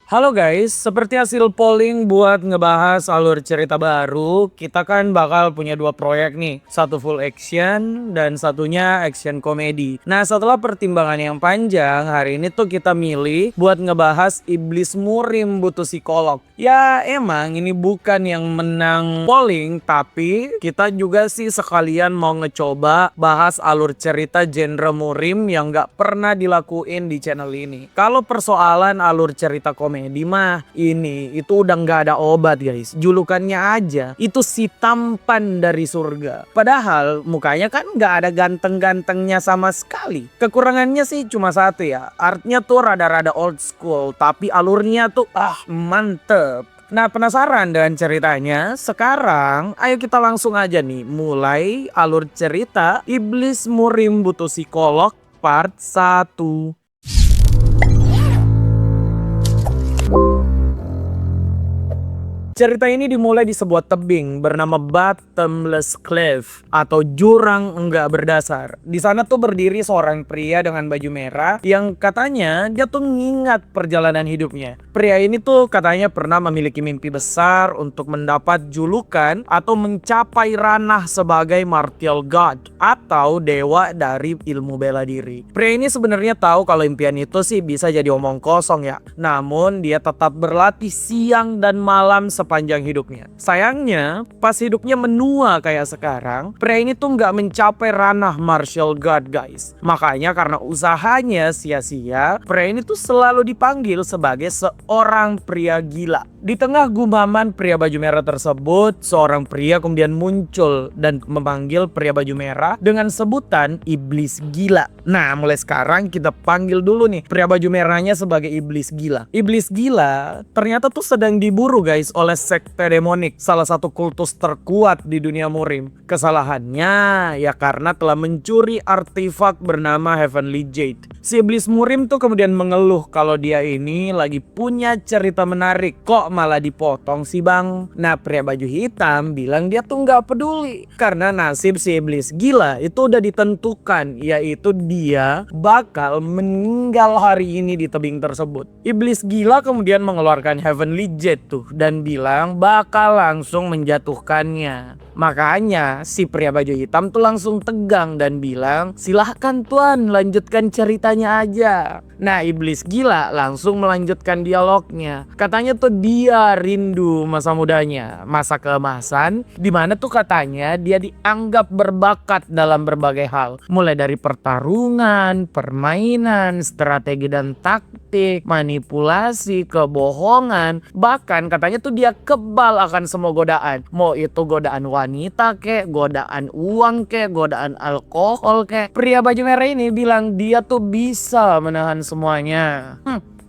Halo guys, seperti hasil polling buat ngebahas alur cerita baru, kita kan bakal punya dua proyek nih. Satu full action dan satunya action komedi. Nah, setelah pertimbangan yang panjang, hari ini tuh kita milih buat ngebahas Iblis Murim Butuh Psikolog. Ya emang ini bukan yang menang polling, tapi kita juga sih sekalian mau ngecoba bahas alur cerita genre Murim yang gak pernah dilakuin di channel ini. Kalau persoalan alur cerita komedi mah ini itu udah nggak ada obat guys, julukannya aja itu si tampan dari surga, padahal mukanya kan nggak ada ganteng-gantengnya sama sekali. Kekurangannya sih cuma satu ya, artnya tuh rada-rada old school tapi alurnya tuh mantep. Nah, penasaran dengan ceritanya? Sekarang ayo kita langsung aja nih mulai alur cerita Iblis Murim Butuh Psikolog part 1. Cerita ini dimulai di sebuah tebing bernama Bottomless Cliff atau jurang enggak berdasar. Di sana tuh berdiri seorang pria dengan baju merah yang katanya dia tuh mengingat perjalanan hidupnya. Pria ini tuh katanya pernah memiliki mimpi besar untuk mendapat julukan atau mencapai ranah sebagai martial god atau dewa dari ilmu bela diri. Pria ini sebenarnya tahu kalau impian itu sih bisa jadi omong kosong ya. Namun dia tetap berlatih siang dan malam sepanjang hidupnya. Sayangnya, pas hidupnya menua kayak sekarang, pria ini tuh nggak mencapai ranah martial god guys. Makanya karena usahanya sia-sia, pria ini tuh selalu dipanggil sebagai seorang pria gila. Di tengah gumaman pria baju merah tersebut, seorang pria kemudian muncul dan memanggil pria baju merah dengan sebutan iblis gila. Nah, mulai sekarang kita panggil dulu nih pria baju merahnya sebagai iblis gila. Iblis gila ternyata tuh sedang diburu guys oleh sekte demonik, salah satu kultus terkuat di dunia Murim. Kesalahannya ya karena telah mencuri artefak bernama Heavenly Jade. Si iblis Murim tuh kemudian mengeluh kalau dia ini lagi punya cerita menarik, kok malah dipotong sih bang. Nah, pria baju hitam bilang dia tuh nggak peduli karena nasib si iblis gila itu udah ditentukan, yaitu dia bakal meninggal hari ini di tebing tersebut. Iblis gila kemudian mengeluarkan Heavenly Jade tuh dan bilang bakal langsung menjatuhkannya. Makanya si pria baju hitam tuh langsung tegang dan bilang, silahkan tuan lanjutkan ceritanya aja. Nah, iblis gila langsung melanjutkan dialognya. Katanya tuh dia rindu masa mudanya, masa keemasan, dimana tuh katanya dia dianggap berbakat dalam berbagai hal. Mulai dari pertarungan, permainan, strategi dan taktik, manipulasi, kebohongan. Bahkan katanya tuh dia kebal akan semua godaan. Mau itu godaan wanita kek, godaan uang kek, godaan alkohol kek. Pria baju merah ini bilang dia tuh bisa menahan semuanya.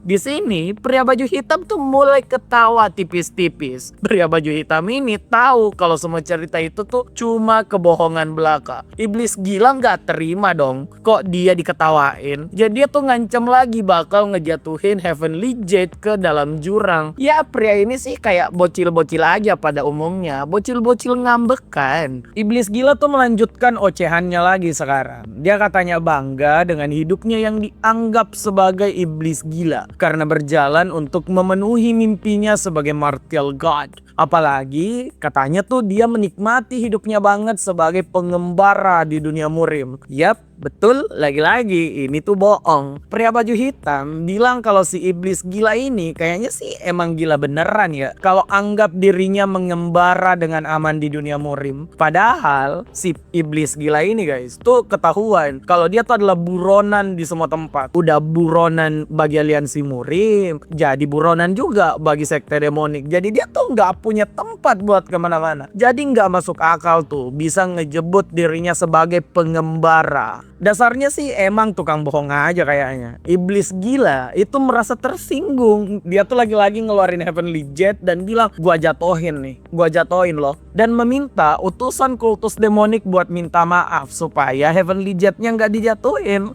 Di sini pria baju hitam tuh mulai ketawa tipis-tipis. Pria baju hitam ini tahu kalau semua cerita itu tuh cuma kebohongan belaka. Iblis gila nggak terima dong, kok dia diketawain. Jadi dia tuh ngancam lagi bakal ngejatuhin Heavenly Jade ke dalam jurang. Ya, pria ini sih kayak bocil-bocil aja pada umumnya, bocil-bocil ngambekan. Iblis gila tuh melanjutkan ocehannya lagi sekarang. Dia katanya bangga dengan hidupnya yang dianggap sebagai iblis gila karena berjalan untuk memenuhi mimpinya sebagai martial god. Apalagi katanya tuh dia menikmati hidupnya banget sebagai pengembara di dunia Murim. Yap, betul, lagi-lagi ini tuh bohong. Pria baju hitam bilang kalau si iblis gila ini kayaknya sih emang gila beneran ya, kalau anggap dirinya mengembara dengan aman di dunia Murim. Padahal si iblis gila ini guys tuh ketahuan kalau dia tuh adalah buronan di semua tempat. Udah buronan bagi aliansi Murim, jadi buronan juga bagi sekte demonik. Jadi dia tuh nggak punya tempat buat kemana-mana. Jadi nggak masuk akal tuh bisa ngejebut dirinya sebagai pengembara. Dasarnya sih emang tukang bohong aja kayaknya. Iblis gila itu merasa tersinggung. Dia tuh lagi-lagi ngeluarin Heavenly Jade dan bilang, gua jatohin nih, gua jatohin loh. Dan meminta utusan kultus demonik buat minta maaf supaya Heavenly Jade-nya nggak dijatuhin.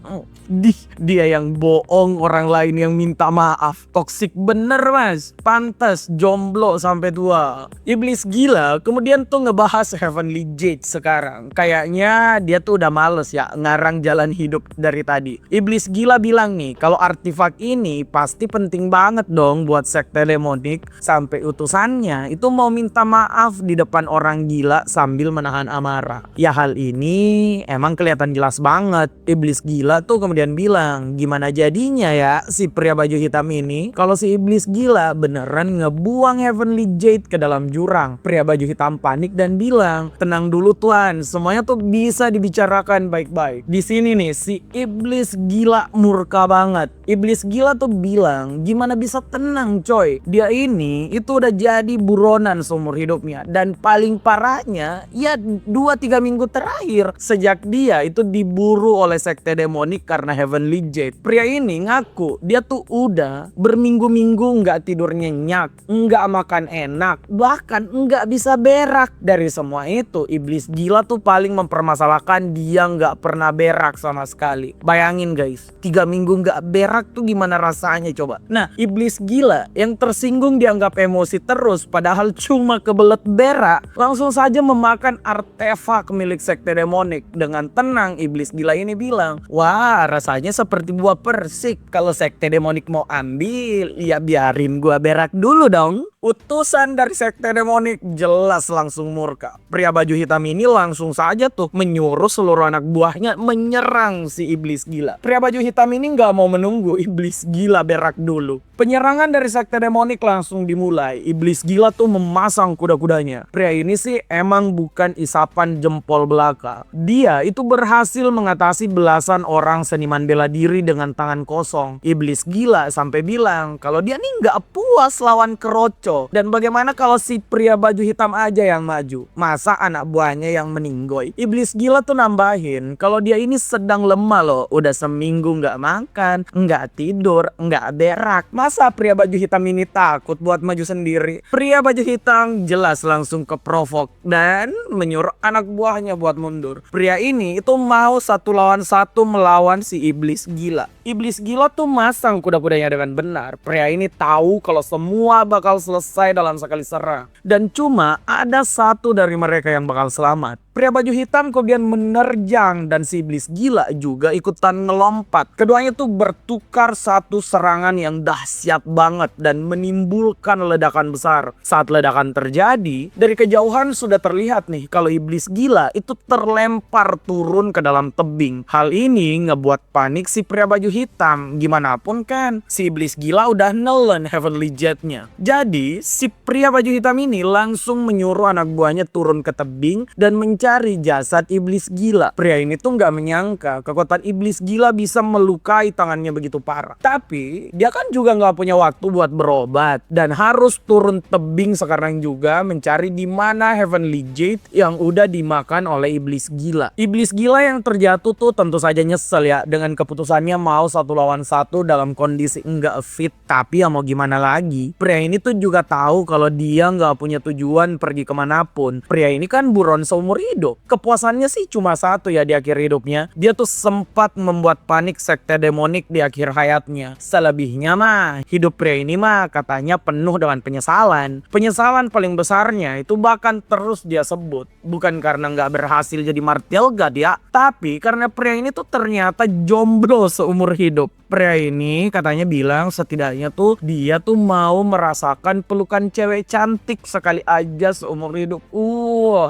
Dia yang bohong, orang lain yang minta maaf. Toksik bener mas, pantas jomblo sampai tua. Iblis gila kemudian tuh ngebahas Heavenly Jade sekarang. Kayaknya dia tuh udah males ya ngarang tentang jalan hidup dari tadi. Iblis gila bilang nih, kalau artefak ini pasti penting banget dong buat sekte demonik, sampai utusannya itu mau minta maaf di depan orang gila sambil menahan amarah. Ya hal ini emang kelihatan jelas banget. Iblis gila tuh kemudian bilang, gimana jadinya ya si pria baju hitam ini kalau si iblis gila beneran ngebuang Heavenly Jade ke dalam jurang. Pria baju hitam panik dan bilang, tenang dulu tuan, semuanya tuh bisa dibicarakan baik-baik. Di sini nih si iblis gila murka banget. Iblis gila tuh bilang, gimana bisa tenang coy, dia ini itu udah jadi buronan seumur hidupnya. Dan paling parahnya ya 2-3 minggu terakhir sejak dia itu diburu oleh sekte demonik karena Heavenly Jade. Pria ini ngaku dia tuh udah berminggu-minggu nggak tidur nyenyak, nggak makan enak, bahkan nggak bisa berak. Dari semua itu iblis gila tuh paling mempermasalahkan dia nggak pernah berak sama sekali. Bayangin guys, 3 minggu nggak berak tuh gimana rasanya coba. Nah iblis gila yang tersinggung dianggap emosi terus padahal cuma kebelet berak, langsung saja memakan artefak milik sekte demonik. Dengan tenang iblis gila ini bilang, wah rasanya seperti buah persik, kalau sekte demonik mau ambil ya biarin gua berak dulu dong. Utusan dari sekte demonik jelas langsung murka. Pria baju hitam ini langsung saja tuh menyuruh seluruh anak buahnya menyerang si iblis gila. Pria baju hitam ini nggak mau menunggu iblis gila berak dulu. Penyerangan dari sekte demonik langsung dimulai. Iblis gila tuh memasang kuda-kudanya. Pria ini sih emang bukan isapan jempol belaka. Dia itu berhasil mengatasi belasan orang seniman bela diri dengan tangan kosong. Iblis gila sampai bilang kalau dia nih nggak puas lawan keroco. Dan bagaimana kalau si pria baju hitam aja yang maju? Masa anak buahnya yang meninggoy? Iblis gila tuh nambahin kalau dia ini sedang lemah loh. Udah seminggu nggak makan, nggak tidur, nggak berak. Masa pria baju hitam ini takut buat maju sendiri? Pria baju hitam jelas langsung keprovok dan menyuruh anak buahnya buat mundur. Pria ini itu mau 1 lawan 1 melawan si iblis gila. Iblis gila tuh masang kuda-kudanya dengan benar. Pria ini tahu kalau semua bakal selesai dalam sekali serang. Dan cuma ada 1 dari mereka yang bakal selamat. Pria baju hitam kemudian menerjang dan si iblis gila juga ikutan ngelompat. Keduanya tuh bertukar satu serangan yang dahsyat banget dan menimbulkan ledakan besar. Saat ledakan terjadi, dari kejauhan sudah terlihat nih kalau iblis gila itu terlempar turun ke dalam tebing. Hal ini ngebuat panik si pria baju hitam. Gimana pun kan, si iblis gila udah nelen Heavenly Jade-nya. Jadi, si pria baju hitam ini langsung menyuruh anak buahnya turun ke tebing dan mencari jasad iblis gila. Pria ini tuh nggak menyangka kekuatan iblis gila bisa melukai tangannya begitu parah. Tapi dia kan juga nggak punya waktu buat berobat dan harus turun tebing sekarang juga mencari di mana Heavenly Jade yang udah dimakan oleh iblis gila. Iblis gila yang terjatuh tuh tentu saja nyesel ya dengan keputusannya mau 1 lawan 1 dalam kondisi nggak fit. Tapi ya mau gimana lagi? Pria ini tuh juga tahu kalau dia nggak punya tujuan pergi kemanapun. Pria ini kan buron seumur hidup. Kepuasannya sih cuma 1 ya di akhir hidupnya. Dia tuh sempat membuat panik sekte demonik di akhir hayatnya. Selebihnya mah hidup pria ini mah katanya penuh dengan penyesalan. Penyesalan paling besarnya itu bahkan terus dia sebut. Bukan karena nggak berhasil jadi martial god ya, tapi karena pria ini tuh ternyata jomblo seumur hidup. Pria ini katanya bilang setidaknya tuh dia tuh mau merasakan pelukan cewek cantik sekali aja seumur hidup.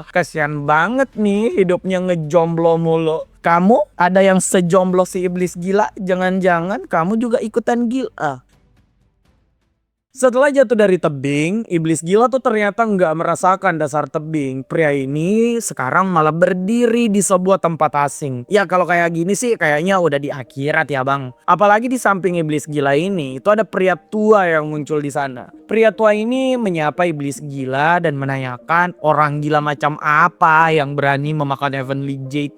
Kasihan banget nih hidupnya ngejomblo mulu. Kamu ada yang sejomblo si iblis gila? Jangan-jangan kamu juga ikutan gila? Setelah jatuh dari tebing, iblis gila tuh ternyata nggak merasakan dasar tebing. Pria ini sekarang malah berdiri di sebuah tempat asing. Ya kalau kayak gini sih kayaknya udah di akhirat ya bang. Apalagi di samping iblis gila ini, itu ada pria tua yang muncul di sana. Pria tua ini menyapa iblis gila dan menanyakan orang gila macam apa yang berani memakan Heavenly Jade.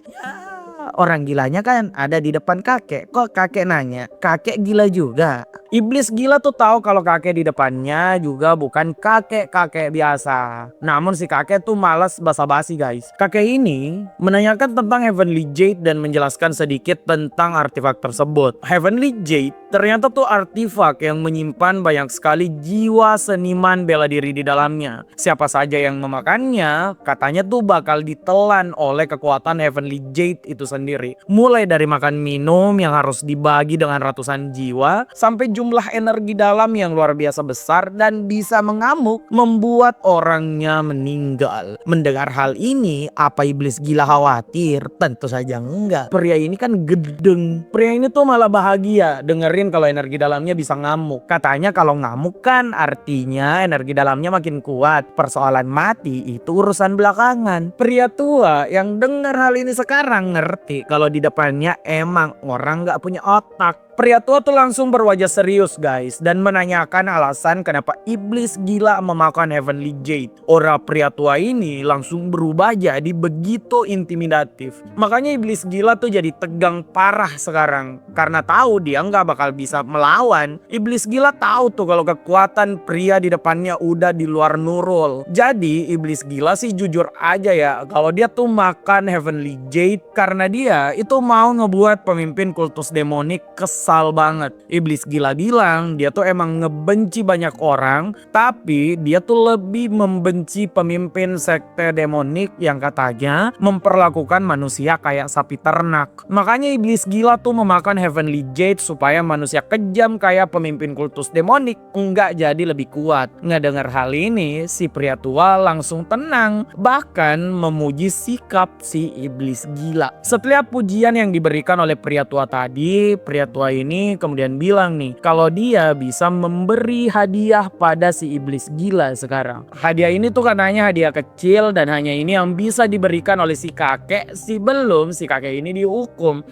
Orang gilanya kan ada di depan kakek. Kok kakek nanya? Kakek gila juga. Iblis gila tuh tahu kalau kakek di depannya juga bukan kakek-kakek biasa. Namun si kakek tuh malas basa-basi guys. Kakek ini menanyakan tentang Heavenly Jade dan menjelaskan sedikit tentang artefak tersebut. Heavenly Jade Ternyata tuh artefak yang menyimpan banyak sekali jiwa seniman bela diri di dalamnya. Siapa saja yang memakannya, katanya tuh bakal ditelan oleh kekuatan Heavenly Jade itu sendiri. Mulai dari makan minum yang harus dibagi dengan ratusan jiwa, sampai jumlah energi dalam yang luar biasa besar dan bisa mengamuk, membuat orangnya meninggal. Mendengar hal ini, apa iblis gila khawatir? Tentu saja enggak. Pria ini kan gedeng. Pria ini tuh malah bahagia dengerin kalau energi dalamnya bisa ngamuk. Katanya kalau ngamuk kan artinya energi dalamnya makin kuat. Persoalan mati itu urusan belakangan. Pria tua yang dengar hal ini sekarang ngerti kalau di depannya emang orang gak punya otak. Pria tua tuh langsung berwajah serius guys dan menanyakan alasan kenapa iblis gila memakan Heavenly Jade. Aura pria tua ini langsung berubah jadi begitu intimidatif. Makanya iblis gila tuh jadi tegang parah sekarang karena tahu dia nggak bakal bisa melawan. Iblis gila tahu tuh kalau kekuatan pria di depannya udah di luar nurul. Jadi iblis gila sih jujur aja ya kalau dia tuh makan Heavenly Jade karena dia itu mau ngebuat pemimpin kultus demonik kesal banget. Iblis gila bilang dia tuh emang ngebenci banyak orang, tapi dia tuh lebih membenci pemimpin sekte demonik yang katanya memperlakukan manusia kayak sapi ternak. Makanya iblis gila tuh memakan Heavenly Jade supaya manusia kejam kayak pemimpin kultus demonik enggak jadi lebih kuat. Ngedengar hal ini, si pria tua langsung tenang, bahkan memuji sikap si iblis gila. Setelah pujian yang diberikan oleh pria tua tadi, pria tua ini kemudian bilang nih kalau dia bisa memberi hadiah pada si iblis gila sekarang. Hadiah ini tuh katanya hadiah kecil dan hanya ini yang bisa diberikan oleh si kakek sebelum si kakek ini dihukum.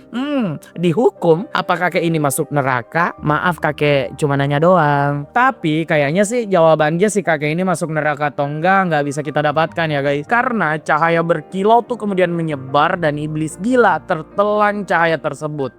Dihukum? Apa kakek ini masuk neraka? Maaf kakek, cuma nanya doang. Tapi kayaknya sih jawabannya si kakek ini masuk neraka atau enggak bisa kita dapatkan ya guys. Karena cahaya berkilau tuh kemudian menyebar dan iblis gila tertelan cahaya tersebut.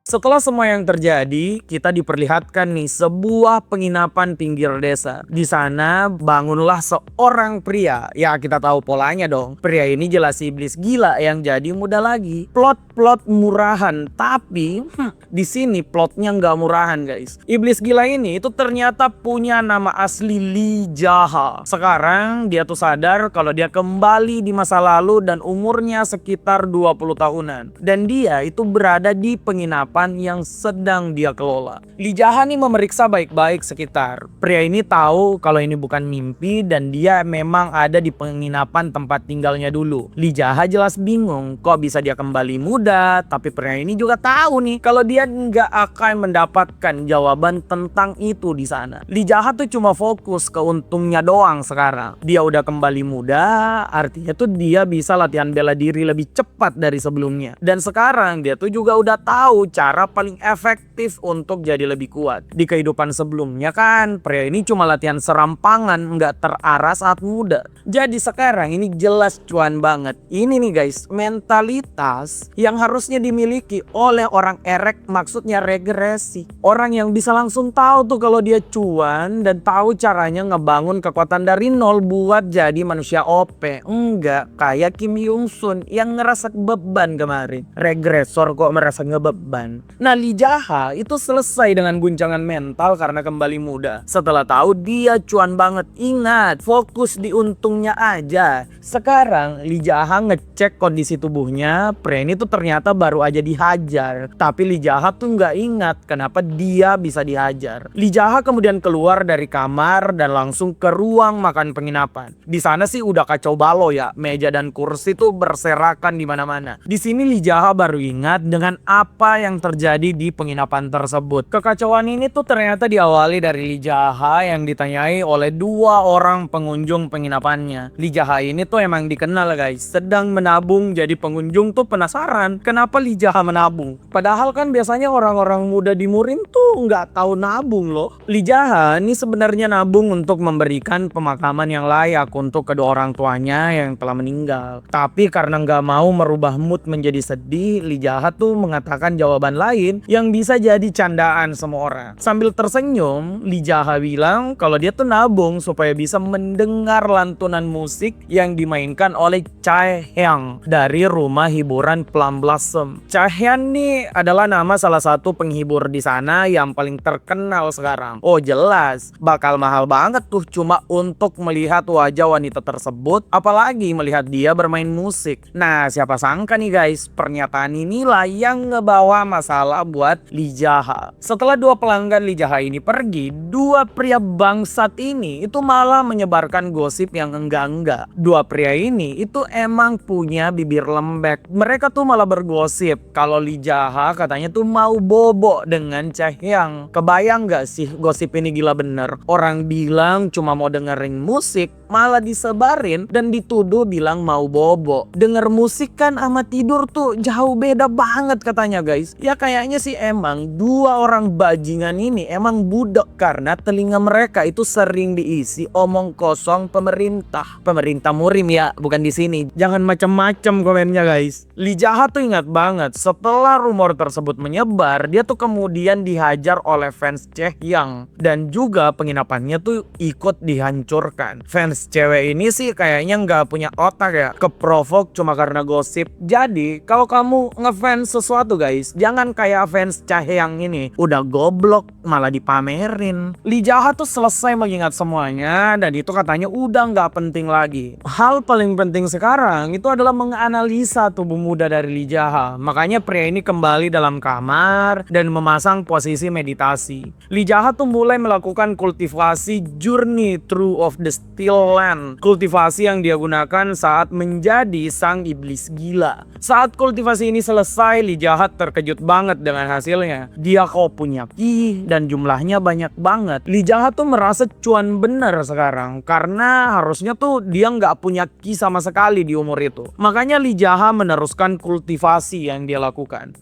Setelah semua yang terjadi, kita diperlihatkan nih sebuah penginapan pinggir desa. Di sana bangunlah seorang pria. Ya kita tahu polanya dong. Pria ini jelas iblis gila yang jadi muda lagi. Plot murahan, tapi di sini plotnya nggak murahan guys. Iblis gila ini itu ternyata punya nama asli Li Jaha. Sekarang dia tuh sadar kalau dia kembali di masa lalu dan umurnya sekitar 20 tahunan. Dan dia itu berada di penginapan yang sedang dia kelola. Li Jaha nih memeriksa baik-baik sekitar. Pria ini tahu kalau ini bukan mimpi dan dia memang ada di penginapan tempat tinggalnya dulu. Li Jaha jelas bingung kok bisa dia kembali muda, tapi pria ini juga tahu nih kalau dia nggak akan mendapatkan jawaban tentang itu di sana. Li Jaha tuh cuma fokus ke untungnya doang sekarang. Dia udah kembali muda, artinya tuh dia bisa latihan bela diri lebih cepat dari sebelumnya. Dan sekarang dia tuh juga udah tahu cara paling efektif untuk jadi lebih kuat. Di kehidupan sebelumnya kan pria ini cuma latihan serampangan, nggak terarah saat muda. Jadi sekarang ini jelas cuan banget. Ini nih guys, mentalitas yang harusnya dimiliki oleh orang erek, maksudnya regresi. Orang yang bisa langsung tahu tuh kalau dia cuan dan tahu caranya ngebangun kekuatan dari nol buat jadi manusia OP. Enggak kayak Kim Young Sun yang ngerasa beban kemarin. Regresor kok merasa ngebeban. Nah Li Jaha itu selesai dengan guncangan mental karena kembali muda. Setelah tahu dia cuan banget. Ingat, fokus di untungnya aja. Sekarang Li Jaha ngecek kondisi tubuhnya. Pria ini tuh ternyata baru aja dihajar. Tapi Li Jaha tuh nggak ingat kenapa dia bisa dihajar. Li Jaha kemudian keluar dari kamar dan langsung ke ruang makan penginapan. Di sana sih udah kacau balau ya. Meja dan kursi tuh berserakan di mana-mana. Di sini Li Jaha baru ingat dengan apa yang terjadi di penginapan tersebut. Kekacauan ini tuh ternyata diawali dari Li Jaha yang ditanyai oleh dua orang pengunjung penginapannya. Li Jaha ini tuh emang dikenal guys, sedang menabung, jadi pengunjung tuh penasaran kenapa Li Jaha menabung. Padahal kan biasanya orang-orang muda di Murim tuh nggak tahu nabung loh. Li Jaha ini sebenarnya nabung untuk memberikan pemakaman yang layak untuk kedua orang tuanya yang telah meninggal. Tapi karena nggak mau merubah mood menjadi sedih, Li Jaha tuh mengatakan jawaban lain yang bisa jadi candaan semua orang. Sambil tersenyum, Lee Jaha bilang kalau dia tuh nabung supaya bisa mendengar lantunan musik yang dimainkan oleh Chaehyang dari rumah hiburan Plum Blossom. Chaehyang nih adalah nama salah satu penghibur di sana yang paling terkenal sekarang. Oh jelas, bakal mahal banget tuh cuma untuk melihat wajah wanita tersebut, apalagi melihat dia bermain musik. Nah, siapa sangka nih guys, pernyataan inilah yang ngebawa masalah buat Lee Jaha. Setelah dua pelanggan Lee Jaha ini pergi, dua pria bangsat ini itu malah menyebarkan gosip yang enggak-enggak. Dua pria ini itu emang punya bibir lembek. Mereka tuh malah bergosip kalau Lee Jaha katanya tuh mau bobo dengan Chaehyang. Kebayang gak sih gosip ini gila bener? Orang bilang cuma mau dengerin musik, malah disebarin dan dituduh bilang mau bobo. Denger musik kan sama tidur tuh jauh beda banget katanya guys. Ya kayaknya sih emang dua orang bajingan ini emang budak karena telinga mereka itu sering diisi omong kosong pemerintah. Pemerintah murim ya, bukan di sini. Jangan macem-macem komennya guys. Lee Jaha tuh ingat banget setelah rumor tersebut menyebar, dia tuh kemudian dihajar oleh fans Chaehyang dan juga penginapannya tuh ikut dihancurkan. Fans cewek ini sih kayaknya nggak punya otak ya, keprovok cuma karena gosip. Jadi kalau kamu ngefans sesuatu guys, jangan kayak fans Chaehyang ini, udah goblok malah dipamerin. Lee Jaha tuh selesai mengingat semuanya dan itu katanya udah nggak penting lagi. Hal paling penting sekarang itu adalah menganalisa tubuh muda dari Lee Jaha. Makanya pria ini kembali dalam kamar dan memasang posisi meditasi. Lee Jaha tuh mulai melakukan kultivasi Journey Through of the Still Land. Kultivasi yang dia gunakan saat menjadi sang iblis gila. Saat kultivasi ini selesai, Lee Jaha terkejut banget dengan hasilnya. Dia kok punya ki dan jumlahnya banyak banget. Lee Jaha tuh merasa cuan bener sekarang karena harusnya tuh dia nggak punya ki sama sekali di umur itu. Makanya Lee Jaha meneruskan kultivasi yang dia lakukan.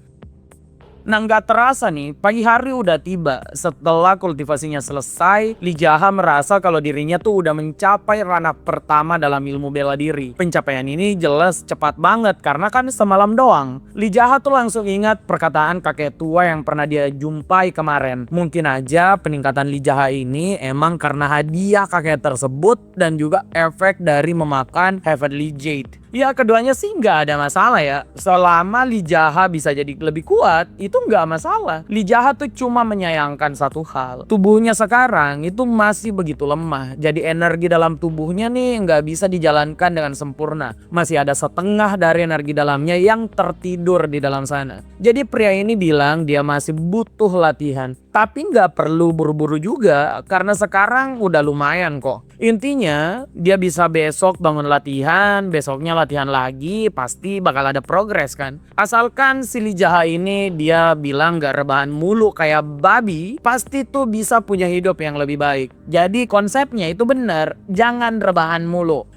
Nah nggak terasa nih, pagi hari udah tiba. Setelah kultivasinya selesai, Lee Jaha merasa kalau dirinya tuh udah mencapai ranah pertama dalam ilmu bela diri. Pencapaian ini jelas cepat banget karena kan semalam doang. Lee Jaha tuh langsung ingat perkataan kakek tua yang pernah dia jumpai kemarin. Mungkin aja peningkatan Lee Jaha ini emang karena hadiah kakek tersebut dan juga efek dari memakan Heavenly Jade. Ya keduanya sih nggak ada masalah ya. Selama Lee Jaha bisa jadi lebih kuat, itu nggak masalah. Lee Jaha tuh cuma menyayangkan satu hal. Tubuhnya sekarang itu masih begitu lemah. Jadi energi dalam tubuhnya nih nggak bisa dijalankan dengan sempurna. Masih ada setengah dari energi dalamnya yang tertidur di dalam sana. Jadi pria ini bilang dia masih butuh latihan. Tapi nggak perlu buru-buru juga karena sekarang udah lumayan kok. Intinya dia bisa besok bangun latihan, besoknya latihan lagi, pasti bakal ada progres kan. Asalkan si Lee Jaha ini dia bilang gak rebahan mulu kayak babi, pasti tuh bisa punya hidup yang lebih baik. Jadi konsepnya itu bener, jangan rebahan mulu.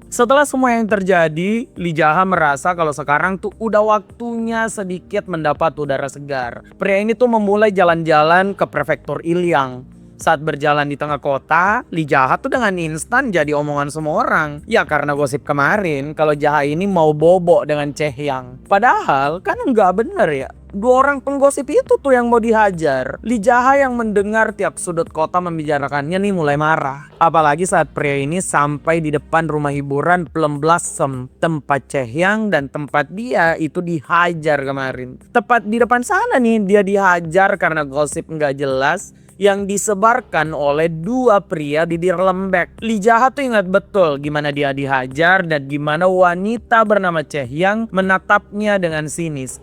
Setelah semua yang terjadi, Lee Jaha merasa kalau sekarang tuh udah waktunya sedikit mendapat udara segar. Pria ini tuh memulai jalan-jalan ke prefektur Ilyang. Saat berjalan di tengah kota, Lee Jaha tuh dengan instan jadi omongan semua orang. Ya karena gosip kemarin kalau Jaha ini mau bobo dengan Chaehyang. Padahal kan nggak bener ya. Dua orang penggosip itu tuh yang mau dihajar. Lee Jaha yang mendengar tiap sudut kota membicarakannya nih mulai marah. Apalagi saat pria ini sampai di depan rumah hiburan Plum Blossom, tempat Chaehyang dan tempat dia itu dihajar kemarin. Tepat di depan sana nih dia dihajar karena gosip nggak jelas yang disebarkan oleh dua pria bibir lembek. Lee Jaha tuh ingat betul gimana dia dihajar dan gimana wanita bernama Chaehyang menatapnya dengan sinis.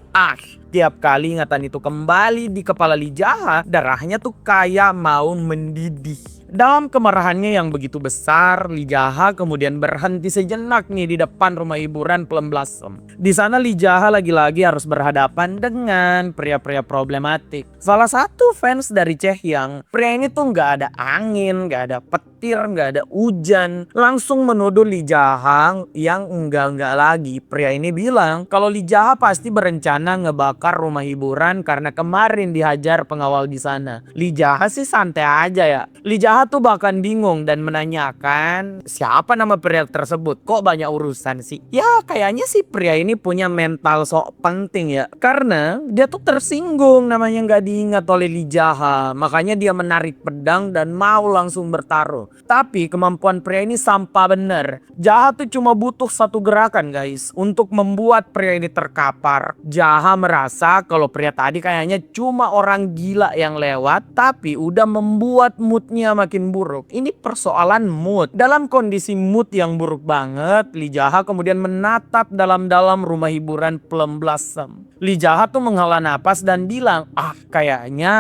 Tiap kali ingatan itu kembali di kepala Lee Jaha, darahnya tuh kayak mau mendidih. Dalam kemarahannya yang begitu besar, Lee Jaha kemudian berhenti sejenak nih di depan rumah hiburan Plum Blossom. Di sana Lee Jaha lagi-lagi harus berhadapan dengan pria-pria problematik. Salah satu fans dari Chaehyang, pria ini tuh nggak ada angin, nggak ada petir, nggak ada hujan, langsung menuduh Lee Jaha yang enggak lagi. Pria ini bilang kalau Lee Jaha pasti berencana ngebakar rumah hiburan karena kemarin dihajar pengawal di sana. Lee Jaha sih santai aja ya. Lee Jaha Jaha tuh bahkan bingung dan menanyakan siapa nama pria tersebut, kok banyak urusan sih. Ya kayaknya sih pria ini punya mental sok penting ya, karena dia tuh tersinggung namanya nggak diingat oleh Li Jaha. Makanya dia menarik pedang dan mau langsung bertaruh. Tapi kemampuan pria ini sampah bener. Jaha tuh cuma butuh satu gerakan guys untuk membuat pria ini terkapar. Jaha merasa kalau pria tadi kayaknya cuma orang gila yang lewat, tapi udah membuat moodnya makin buruk. Ini persoalan mood. Dalam kondisi mood yang buruk banget, Li Jaha kemudian menatap dalam-dalam rumah hiburan Plum Blossom. Li Jaha tuh menghela napas dan bilang, kayaknya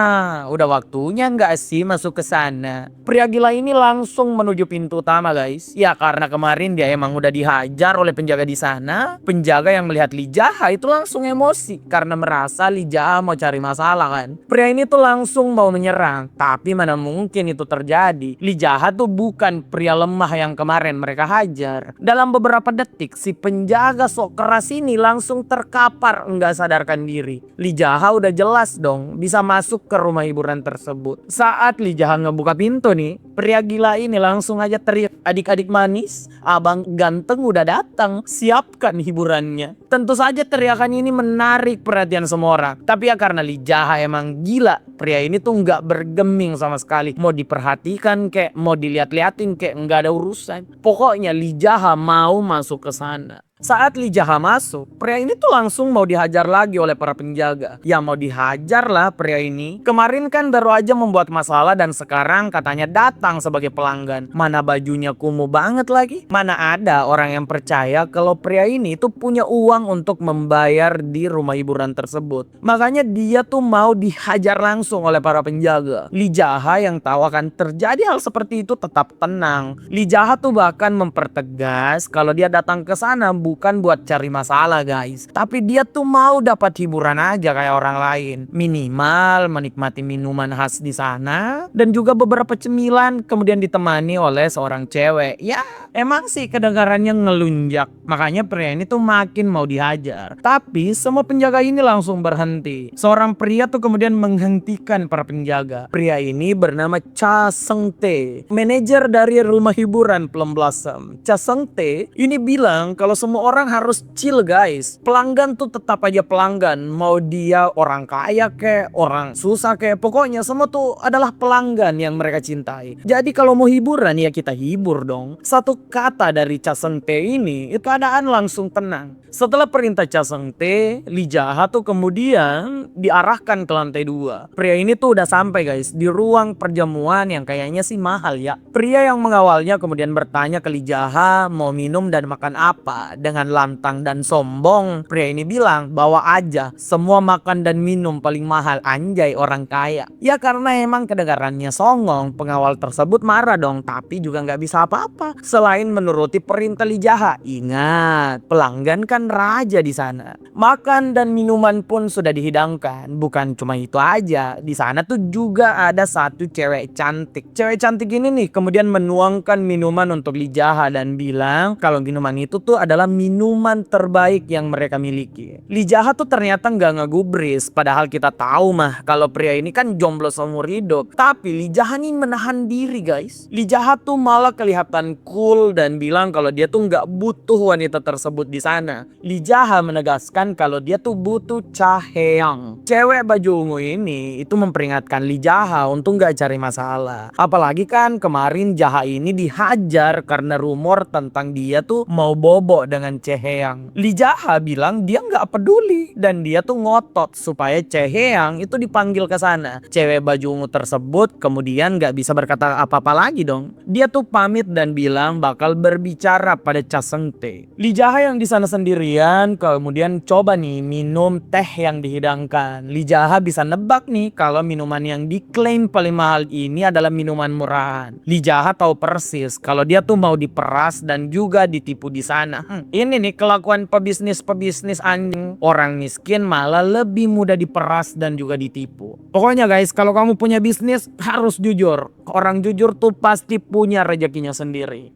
udah waktunya nggak sih masuk ke sana. Pria gila ini langsung menuju pintu utama guys. Ya karena kemarin dia emang udah dihajar oleh penjaga di sana. Penjaga yang melihat Li Jaha itu langsung emosi karena merasa Li Jaha mau cari masalah kan. Pria ini tuh langsung mau menyerang, tapi mana mungkin itu terjadi. Li Jaha tuh bukan pria lemah yang kemarin mereka hajar. Dalam beberapa detik si penjaga sok keras ini langsung terkapar enggak sadarkan diri. Li Jaha udah jelas dong bisa masuk ke rumah hiburan tersebut. Saat Li Jaha ngebuka pintu nih, pria gila ini langsung aja teriak, "Adik-adik manis, abang ganteng udah datang, siapkan hiburannya." Tentu saja teriakan ini menarik perhatian semua orang. Tapi ya karena Li Jaha emang gila, pria ini tuh nggak bergeming sama sekali. Mau diperhatikan kayak mau dilihat-liatin kayak nggak ada urusan. Pokoknya Li Jaha mau masuk ke sana. Saat Li Jaha masuk, pria ini tuh langsung mau dihajar lagi oleh para penjaga. Ya mau dihajar lah pria ini. Kemarin kan baru aja membuat masalah dan sekarang katanya datang sebagai pelanggan. Mana bajunya kumuh banget lagi. Mana ada orang yang percaya kalau pria ini tuh punya uang untuk membayar di rumah hiburan tersebut. Makanya dia tuh mau dihajar langsung oleh para penjaga. Li Jaha yang tahu akan terjadi hal seperti itu tetap tenang. Li Jaha tuh bahkan mempertegas kalau dia datang ke sana bukan buat cari masalah guys, tapi dia tuh mau dapat hiburan aja kayak orang lain. Minimal menikmati minuman khas di sana dan juga beberapa cemilan, kemudian ditemani oleh seorang cewek. Ya emang sih kedengarannya ngelunjak, makanya pria ini tuh makin mau dihajar. Tapi semua penjaga ini langsung berhenti. Seorang pria tuh kemudian menghentikan para penjaga. Pria ini bernama Cha Seung Tae, manajer dari rumah hiburan Plum Blossom. Cha Seung Tae ini bilang kalau semua orang harus chill guys. Pelanggan tuh tetap aja pelanggan. Mau dia orang kaya kek, orang susah kek, pokoknya semua tuh adalah pelanggan yang mereka cintai. Jadi kalau mau hiburan ya kita hibur dong. Satu kata dari Cha Seung Tae ini, keadaan langsung tenang. Setelah perintah Cha Seung Tae, Li Jaha tuh kemudian diarahkan ke lantai 2. Pria ini tuh udah sampai guys di ruang perjamuan yang kayaknya sih mahal ya. Pria yang mengawalnya kemudian bertanya ke Li Jaha mau minum dan makan apa. Dengan lantang dan sombong, pria ini bilang bawa aja semua makan dan minum paling mahal, anjay orang kaya. Ya karena emang kedengarannya songong, pengawal tersebut marah dong, tapi juga nggak bisa apa-apa selain menuruti perintah Li Jaha. Ingat, pelanggan kan raja di sana. Makan dan minuman pun sudah dihidangkan. Bukan cuma itu aja, di sana tuh juga ada satu cewek cantik. Cewek cantik ini nih kemudian menuangkan minuman untuk Li Jaha dan bilang kalau minuman itu tuh adalah minuman terbaik yang mereka miliki. Li Jaha tuh ternyata nggak ngegubris, padahal kita tahu mah kalau pria ini kan jomblo seumur hidup. Tapi Li Jaha nih menahan diri guys. Li Jaha tuh malah kelihatan cool dan bilang kalau dia tuh nggak butuh wanita tersebut di sana. Li Jaha menegaskan kalau dia tuh butuh Cha Hae-young. Cewek baju ungu ini itu memperingatkan Li Jaha untuk nggak cari masalah. Apalagi kan kemarin Jaha ini dihajar karena rumor tentang dia tuh mau bobo dengan Cha Hae-young. Li Jaha bilang dia nggak peduli dan dia tuh ngotot supaya Cha Hae-young itu dipanggil ke sana. Cewek baju ungu tersebut kemudian nggak bisa berkata apa-apa lagi dong. Dia tuh pamit dan bilang bakal berbicara pada Cha Seung Tae. Li Jaha yang di sana sendirian kemudian coba nih minum teh yang dihidangkan. Li Jaha bisa nebak nih kalau minuman yang diklaim paling mahal ini adalah minuman murahan. Li Jaha tahu persis kalau dia tuh mau diperas dan juga ditipu di sana. Ini nih kelakuan pebisnis anjing. Orang miskin malah lebih mudah diperas dan juga ditipu. Pokoknya guys, kalau kamu punya bisnis harus jujur. Orang jujur tuh pasti punya rezekinya sendiri.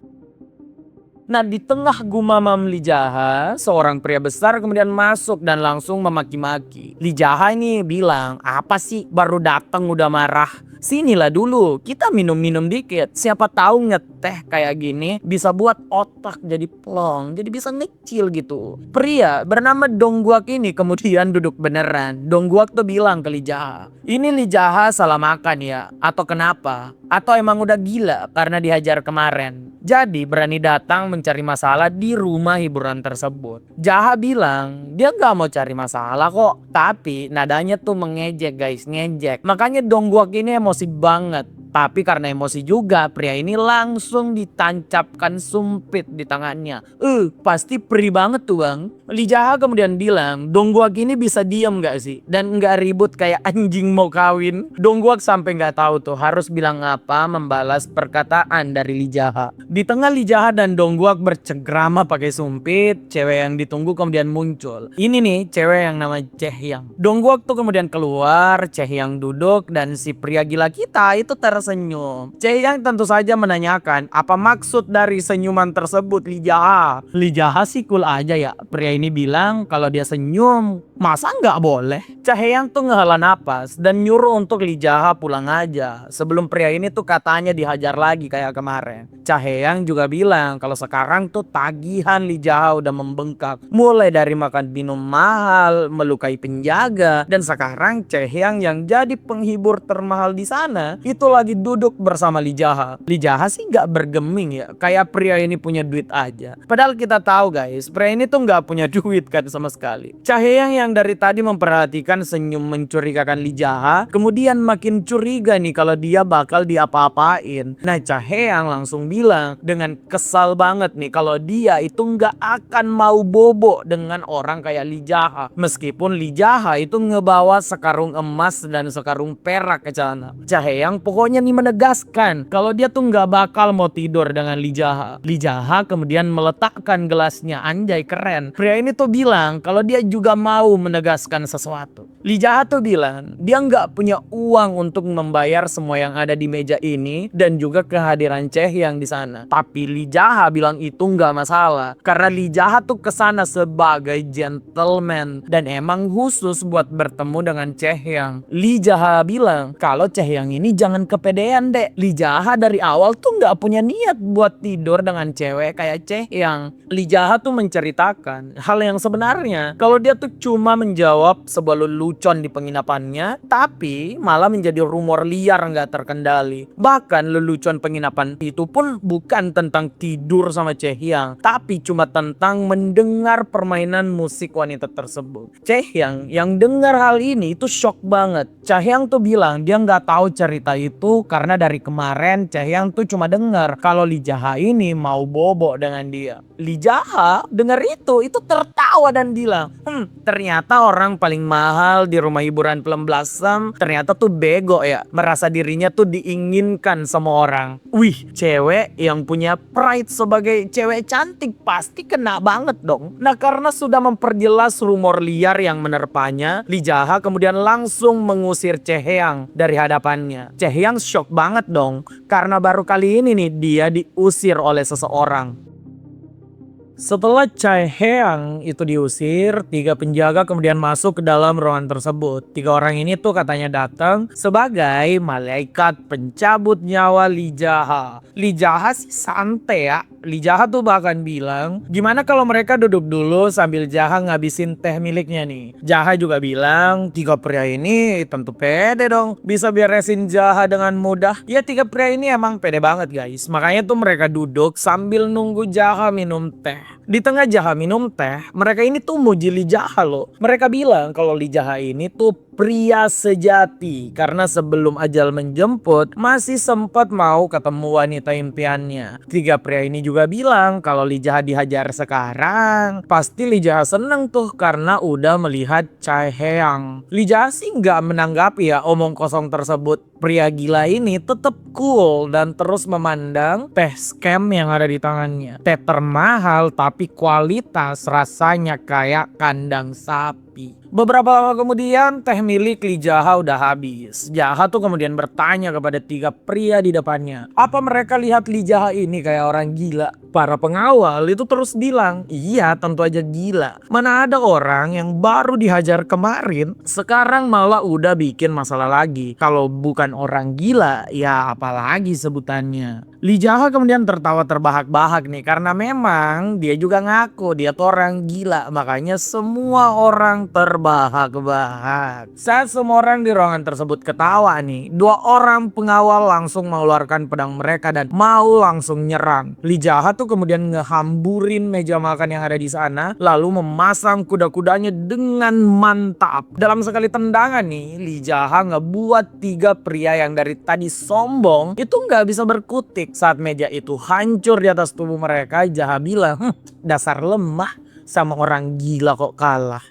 Nah di tengah gumamam Li Jaha, seorang pria besar kemudian masuk dan langsung memaki-maki. Li Jaha ini bilang, apa sih baru datang udah marah? Sinilah dulu, kita minum-minum dikit. Siapa tahu ngeteh kayak gini bisa buat otak jadi plong, jadi bisa ngecil gitu. Pria bernama Dongguak ini kemudian duduk beneran. Dongguak tuh bilang ke Lee Jaha, "Ini Lee Jaha salah makan ya? Atau kenapa? Atau emang udah gila karena dihajar kemarin?" Jadi berani datang mencari masalah di rumah hiburan tersebut. Jaha bilang dia gak mau cari masalah kok, tapi nadanya tuh mengejek guys, ngejek. Makanya Dongguak ini emosi banget. Tapi karena emosi juga, pria ini langsung ditancapkan sumpit di tangannya. Pasti perih banget tuh bang. Lee Jaha kemudian bilang, Dongguak ini bisa diam gak sih? Dan gak ribut kayak anjing mau kawin. Dongguak sampai gak tahu tuh harus bilang apa membalas perkataan dari Lee Jaha. Di tengah Lee Jaha dan Dongguak bercengkrama pakai sumpit, cewek yang ditunggu kemudian muncul. Ini nih cewek yang nama Chaehyang. Dongguak tuh kemudian keluar, Chaehyang duduk dan si pria gila kita itu tersenyum. Chaehyang tentu saja menanyakan apa maksud dari senyuman tersebut Lee Jaha. Lee Jaha sih cool aja ya. Pria ini bilang kalau dia senyum, masa nggak boleh? Chaehyang tuh ngehela napas dan nyuruh untuk Lee Jaha pulang aja. Sebelum pria ini tuh katanya dihajar lagi kayak kemarin. Chaehyang juga bilang kalau sekarang tuh tagihan Lee Jaha udah membengkak. Mulai dari makan minum mahal, melukai penjaga, dan sekarang Chaehyang yang jadi penghibur termahal di sana itu lagi duduk bersama Lee Jaha. Lee Jaha sih nggak bergeming ya, kayak pria ini punya duit aja. Padahal kita tahu guys, pria ini tuh nggak punya duit kan sama sekali. Chaehyang yang dari tadi memperhatikan senyum mencurigakan Lee Jaha, kemudian makin curiga nih kalau dia bakal diapa-apain. Nah Chaehyang langsung bilang dengan kesal banget nih kalau dia itu nggak akan mau bobo dengan orang kayak Lee Jaha. Meskipun Lee Jaha itu ngebawa sekarung emas dan sekarung perak ke sana. Chaehyang pokoknya nih menegaskan kalau dia tuh nggak bakal mau tidur dengan Lee Jaha. Lee Jaha kemudian meletakkan gelasnya, anjay keren. Pria ini tuh bilang kalau dia juga mau menegaskan sesuatu. Lee Jaha tuh bilang dia nggak punya uang untuk membayar semua yang ada di meja ini dan juga kehadiran Chaehyang di sana. Tapi Lee Jaha bilang itu nggak masalah karena Lee Jaha tuh kesana sebagai gentleman dan emang khusus buat bertemu dengan Chaehyang. Lee Jaha bilang kalau Chaehyang ini jangan kepedean dek. Lee Jaha dari awal tuh nggak punya niat buat tidur dengan cewek kayak Chaehyang. Lee Jaha tuh menceritakan hal yang sebenarnya kalau dia tuh cuma menjawab sebuah lelucon di penginapannya, tapi malah menjadi rumor liar nggak terkendali. Bahkan lelucon penginapan itu pun bukan tentang tidur sama Chaehyang, tapi cuma tentang mendengar permainan musik wanita tersebut. Chaehyang yang dengar hal ini itu shock banget. Chaehyang tuh bilang dia nggak tahu cerita itu karena dari kemarin Chaehyang tuh cuma dengar kalau Lee Jaha ini mau bobo dengan dia. Lee Jaha dengar itu tertawa dan bilang, ternyata orang paling mahal di rumah hiburan film Blossom ternyata tuh bego ya, merasa dirinya tuh diinginkan sama orang. Wih, cewek yang punya pride sebagai cewek cantik pasti kena banget dong. Nah karena sudah memperjelas rumor liar yang menerpanya, Lee Jaha kemudian langsung mengusir Chaehyang dari hadapannya. Chaehyang shock banget dong karena baru kali ini nih dia diusir oleh seseorang. Setelah Chaehyang itu diusir, 3 penjaga kemudian masuk ke dalam ruangan tersebut. 3 orang ini tuh katanya datang sebagai malaikat pencabut nyawa Lee Jaha. Lee Jaha sih santai ya. Lee Jaha tuh bahkan bilang, gimana kalau mereka duduk dulu sambil Jaha ngabisin teh miliknya nih. Jaha juga bilang, 3 pria ini tentu pede dong, bisa beresin Jaha dengan mudah. Ya 3 pria ini emang pede banget guys. Makanya tuh mereka duduk sambil nunggu Jaha minum teh. Di tengah Jaha minum teh, mereka ini tuh muji Lee Jaha loh. Mereka bilang kalau Lee Jaha ini tuh pria sejati karena sebelum ajal menjemput masih sempat mau ketemu wanita impiannya. 3 pria ini juga bilang kalau Lee Jaha dihajar sekarang pasti Lee Jaha seneng tuh karena udah melihat Chaehyang. Lee Jaha sih nggak menanggapi ya omong kosong tersebut. Pria gila ini tetap cool dan terus memandang teh scam yang ada di tangannya. Teh termahal tapi kualitas rasanya kayak kandang sapi. Beberapa lama kemudian teh milik Li Jaha udah habis. Jaha tuh kemudian bertanya kepada 3 pria di depannya. Apa mereka lihat Li Jaha ini kayak orang gila? Para pengawal itu terus bilang, iya tentu aja gila. Mana ada orang yang baru dihajar kemarin sekarang malah udah bikin masalah lagi. Kalau bukan orang gila ya apalagi sebutannya. Li Jaha kemudian tertawa terbahak-bahak nih karena memang dia juga ngaku dia tuh orang gila. Makanya semua orang terbahak-bahak. Saat semua orang di ruangan tersebut ketawa nih, 2 orang pengawal langsung mengeluarkan pedang mereka dan mau langsung nyerang. Li Jaha tuh kemudian ngehamburin meja makan yang ada di sana lalu memasang kuda-kudanya dengan mantap. Dalam sekali tendangan nih, Li Jaha ngebuat 3 pria yang dari tadi sombong itu nggak bisa berkutik. Saat meja itu hancur di atas tubuh mereka, Jaha bilang, dasar lemah, sama orang gila kok kalah.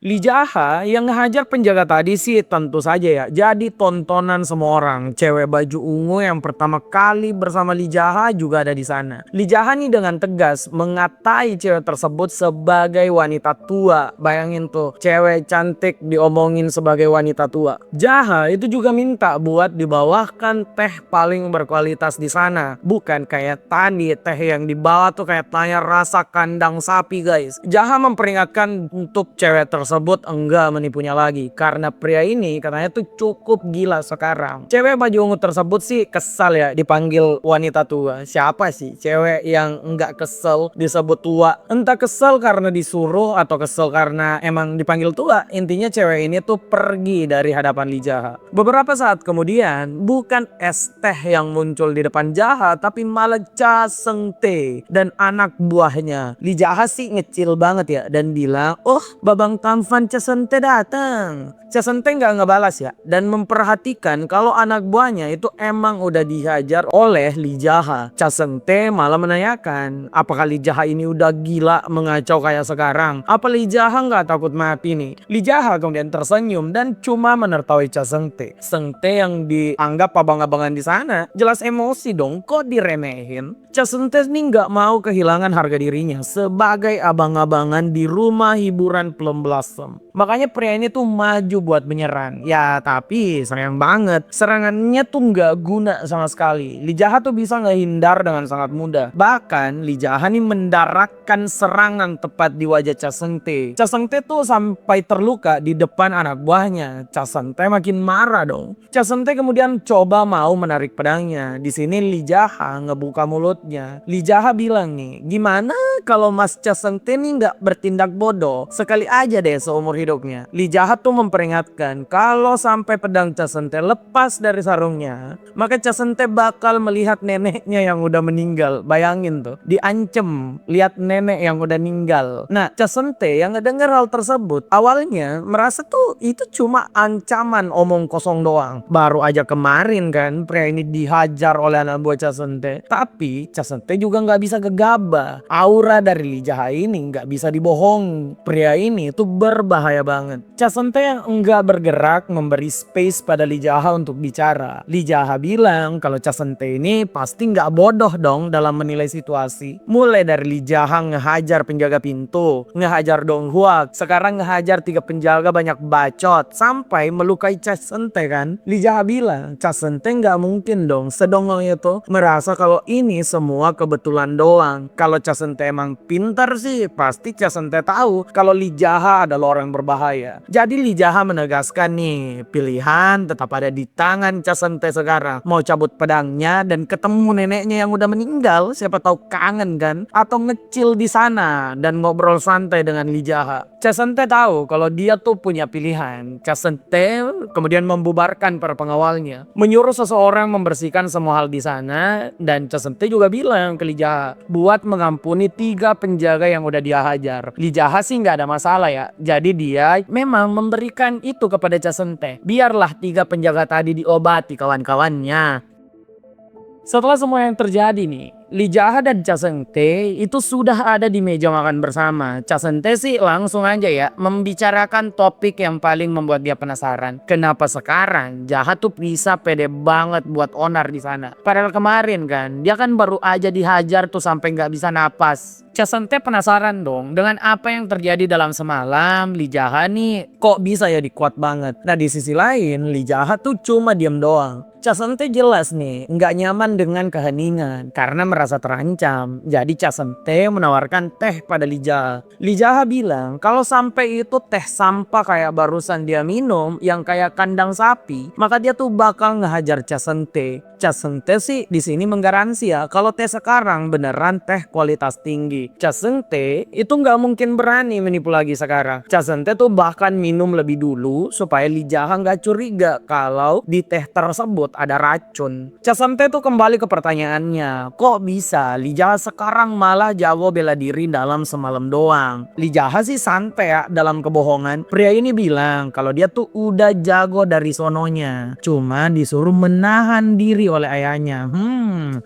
Li Jaha yang ngehajar penjaga tadi sih tentu saja ya jadi tontonan semua orang. Cewek baju ungu yang pertama kali bersama Li Jaha juga ada di sana. Li Jaha nih dengan tegas mengatai cewek tersebut sebagai wanita tua. Bayangin tuh, cewek cantik diomongin sebagai wanita tua. Jaha itu juga minta buat dibawakan teh paling berkualitas di sana. Bukan kayak tadi teh yang dibawa tuh kayak tanya rasa kandang sapi guys. Jaha memperingatkan untuk cewek tersebut enggak menipunya lagi karena pria ini katanya tuh cukup gila sekarang. Cewek baju ungu tersebut sih kesal ya dipanggil wanita tua. Siapa sih cewek yang enggak kesel disebut tua? Entah kesel karena disuruh atau kesel karena emang dipanggil tua. Intinya cewek ini tuh pergi dari hadapan Li Jaha. Beberapa saat kemudian bukan es teh yang muncul di depan Jaha tapi malah Cha Seung Tae dan anak buahnya. Li Jaha sih ngecil banget ya dan bilang, oh Babang Tampan Cha Seung Tae datang. Cha Seung Tae nggak ngebalas ya dan memperhatikan kalau anak buahnya itu emang udah dihajar oleh Li Jaha. Cha Seung Tae malah menanyakan, apakah Li Jaha ini udah gila mengacau kayak sekarang? Apa Li Jaha nggak takut mati nih? Li Jaha kemudian tersenyum dan cuma menertawa Cha Seung Tae. Seung Tae yang dianggap abang-abangan di sana jelas emosi dong, kok diremehin? Cha Seung Tae nih nggak mau kehilangan harga dirinya sebagai abang-abangan di rumah hiburan Plum Blossom. Makanya pria ini tuh maju buat menyerang. Ya tapi sayang banget serangannya tuh nggak guna sama sekali. Li Jaha tuh bisa ngehindar dengan sangat mudah. Bahkan Li Jaha nih mendaratkan serangan tepat di wajah Cha Seung Tae. Cha Seung Tae tuh sampai terluka di depan anak buahnya. Cha Seung Tae makin marah dong. Cha Seung Tae kemudian coba mau menarik pedangnya. Di sini Li Jaha ngebuka mulutnya. Li Jaha bilang nih, gimana kalau Mas Cha Seung Tae nih nggak bertindak bodoh? Sekali aja deh seumur hidupnya. Li Jaha tuh memperingatkan kalau sampai pedang Cha Seung Tae lepas dari sarungnya, maka Cha Seung Tae bakal melihat neneknya yang udah meninggal. Bayangin tuh, diancem lihat nenek yang udah meninggal. Nah, Cha Seung Tae yang ngedenger hal tersebut awalnya merasa tuh itu cuma ancaman omong kosong doang. Baru aja kemarin kan pria ini dihajar oleh anak buah Cha Seung Tae. Tapi Cha Seung Tae juga nggak bisa gegabah. Aura dari Li Jaha ini nggak bisa dibohong. Pria ini tuh berbahaya banget. Cha Seung Tae yang enggak bergerak memberi space pada Li Jaha untuk bicara. Li Jaha bilang kalau Cha Seung Tae ini pasti nggak bodoh dong dalam menilai situasi. Mulai dari Li Jaha ngehajar penjaga pintu, ngehajar Dong Huak, sekarang ngehajar 3 penjaga banyak bacot sampai melukai Cha Seung Tae kan. Li Jaha bilang Cha Seung Tae nggak mungkin dong sedongong itu merasa kalau ini semua kebetulan doang. Kalau Cha Seung Tae emang pintar sih pasti Cha Seung Tae tahu kalau Li Jaha adalah orang berbahaya. Jadi Li Jaha menegaskan nih, pilihan tetap ada di tangan Cha Seung Tae sekarang. Mau cabut pedangnya dan ketemu neneknya yang udah meninggal, siapa tahu kangen kan? Atau ngecil di sana dan ngobrol santai dengan Li Jaha. Cha Seung Tae tahu kalau dia tuh punya pilihan. Cha Seung Tae kemudian membubarkan para pengawalnya, menyuruh seseorang membersihkan semua hal di sana, dan Cha Seung Tae juga bilang ke Li Jaha buat mengampuni 3 penjaga yang udah dia hajar. Li Jaha sih nggak ada masalah ya. Jadi dia memang memberikan itu kepada Cha Seung Tae. Biarlah 3 penjaga tadi diobati kawan-kawannya. Setelah semua yang terjadi nih, Lee Jaha dan Cha Seung-tae itu sudah ada di meja makan bersama. Cha Seung-tae sih langsung aja ya membicarakan topik yang paling membuat dia penasaran. Kenapa sekarang Jaha tuh bisa pede banget buat onar di sana. Padahal kemarin kan dia kan baru aja dihajar tuh sampai nggak bisa napas. Cha Seung-tae penasaran dong dengan apa yang terjadi dalam semalam. Lee Jaha nih kok bisa ya dikuat banget. Nah di sisi lain Lee Jaha tuh cuma diam doang. Cha Seung-tae jelas nih nggak nyaman dengan keheningan karena merasa terancam. Jadi Cha Seung-tae menawarkan teh pada Lee Jaha. Lee Jaha bilang kalau sampai itu teh sampah kayak barusan dia minum yang kayak kandang sapi, maka dia tuh bakal ngehajar Cha Seung-tae. Cha Seung-tae sih di sini menggaransi ya kalau teh sekarang beneran teh kualitas tinggi. Cha Seung-tae itu nggak mungkin berani menipu lagi sekarang. Cha Seung-tae tuh bahkan minum lebih dulu supaya Lee Jaha nggak curiga kalau di teh tersebut ada racun. Cha Seung-tae tuh kembali ke pertanyaannya, kok bisa Lee Jaha sekarang malah Jawa bela diri dalam semalam doang. Lee Jaha sih santai ya dalam kebohongan. Pria ini bilang kalau dia tuh udah jago dari sononya, cuma disuruh menahan diri oleh ayahnya.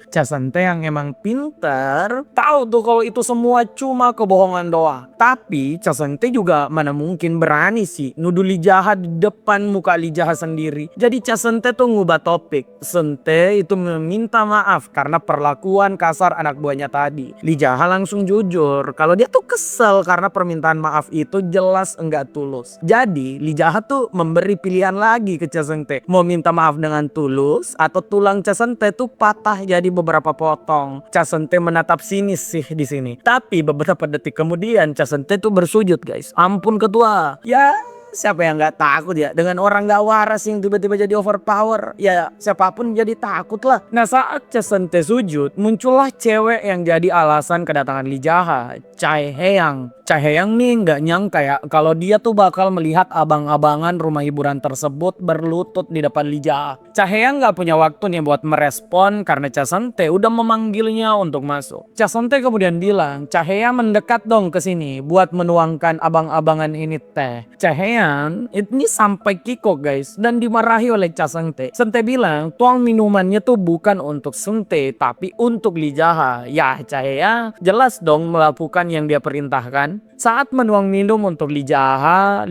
Cha Seung-tae yang emang pintar tahu tuh kalau itu semua cuma kebohongan doang. Tapi Cha Seung-tae juga mana mungkin berani sih nuduh Lee Jaha di depan muka Lee Jaha sendiri. Jadi Cha Seung-tae tuh ngubah topik. Seung-tae itu meminta maaf karena perlakuan kasar anak buahnya tadi. Lee Jaha langsung jujur kalau dia tuh kesel karena permintaan maaf itu jelas enggak tulus. Jadi Lee Jaha tuh memberi pilihan lagi ke Cha Seung-tae, mau minta maaf dengan tulus atau tulang Cha Seung-tae tuh patah jadi beberapa potong. Cha Seung-tae menatap sinis sih di sini. Tapi beberapa detik kemudian Cha Seung-tae tuh bersujud guys. Ampun ketua. Ya siapa yang nggak takut ya dengan orang nggak waras yang tiba-tiba jadi overpower? Ya siapapun jadi takut lah. Nah saat Cha Seung-tae sujud, muncullah cewek yang jadi alasan kedatangan Lee Jaha, Chae Hae-yang. Chae Hae-yang nih nggak nyangka ya kalau dia tuh bakal melihat abang-abangan rumah hiburan tersebut berlutut di depan Lee Jaha. Chae Hae-yang nggak punya waktu nih buat merespon karena Cha Seung-tae udah memanggilnya untuk masuk. Cha Seung-tae kemudian bilang, Chae Hae-yang mendekat dong ke sini buat menuangkan abang-abangan ini teh. Chae Hae-yang ini sampai kikuk guys dan dimarahi oleh Cha Seung-tae. Seung-tae bilang tuang minumannya tuh bukan untuk Seung-tae tapi untuk Lee Jaha. Ya Chae Hae-yang jelas dong melakukan yang dia perintahkan. Saat menuang minum untuk Lee Jaha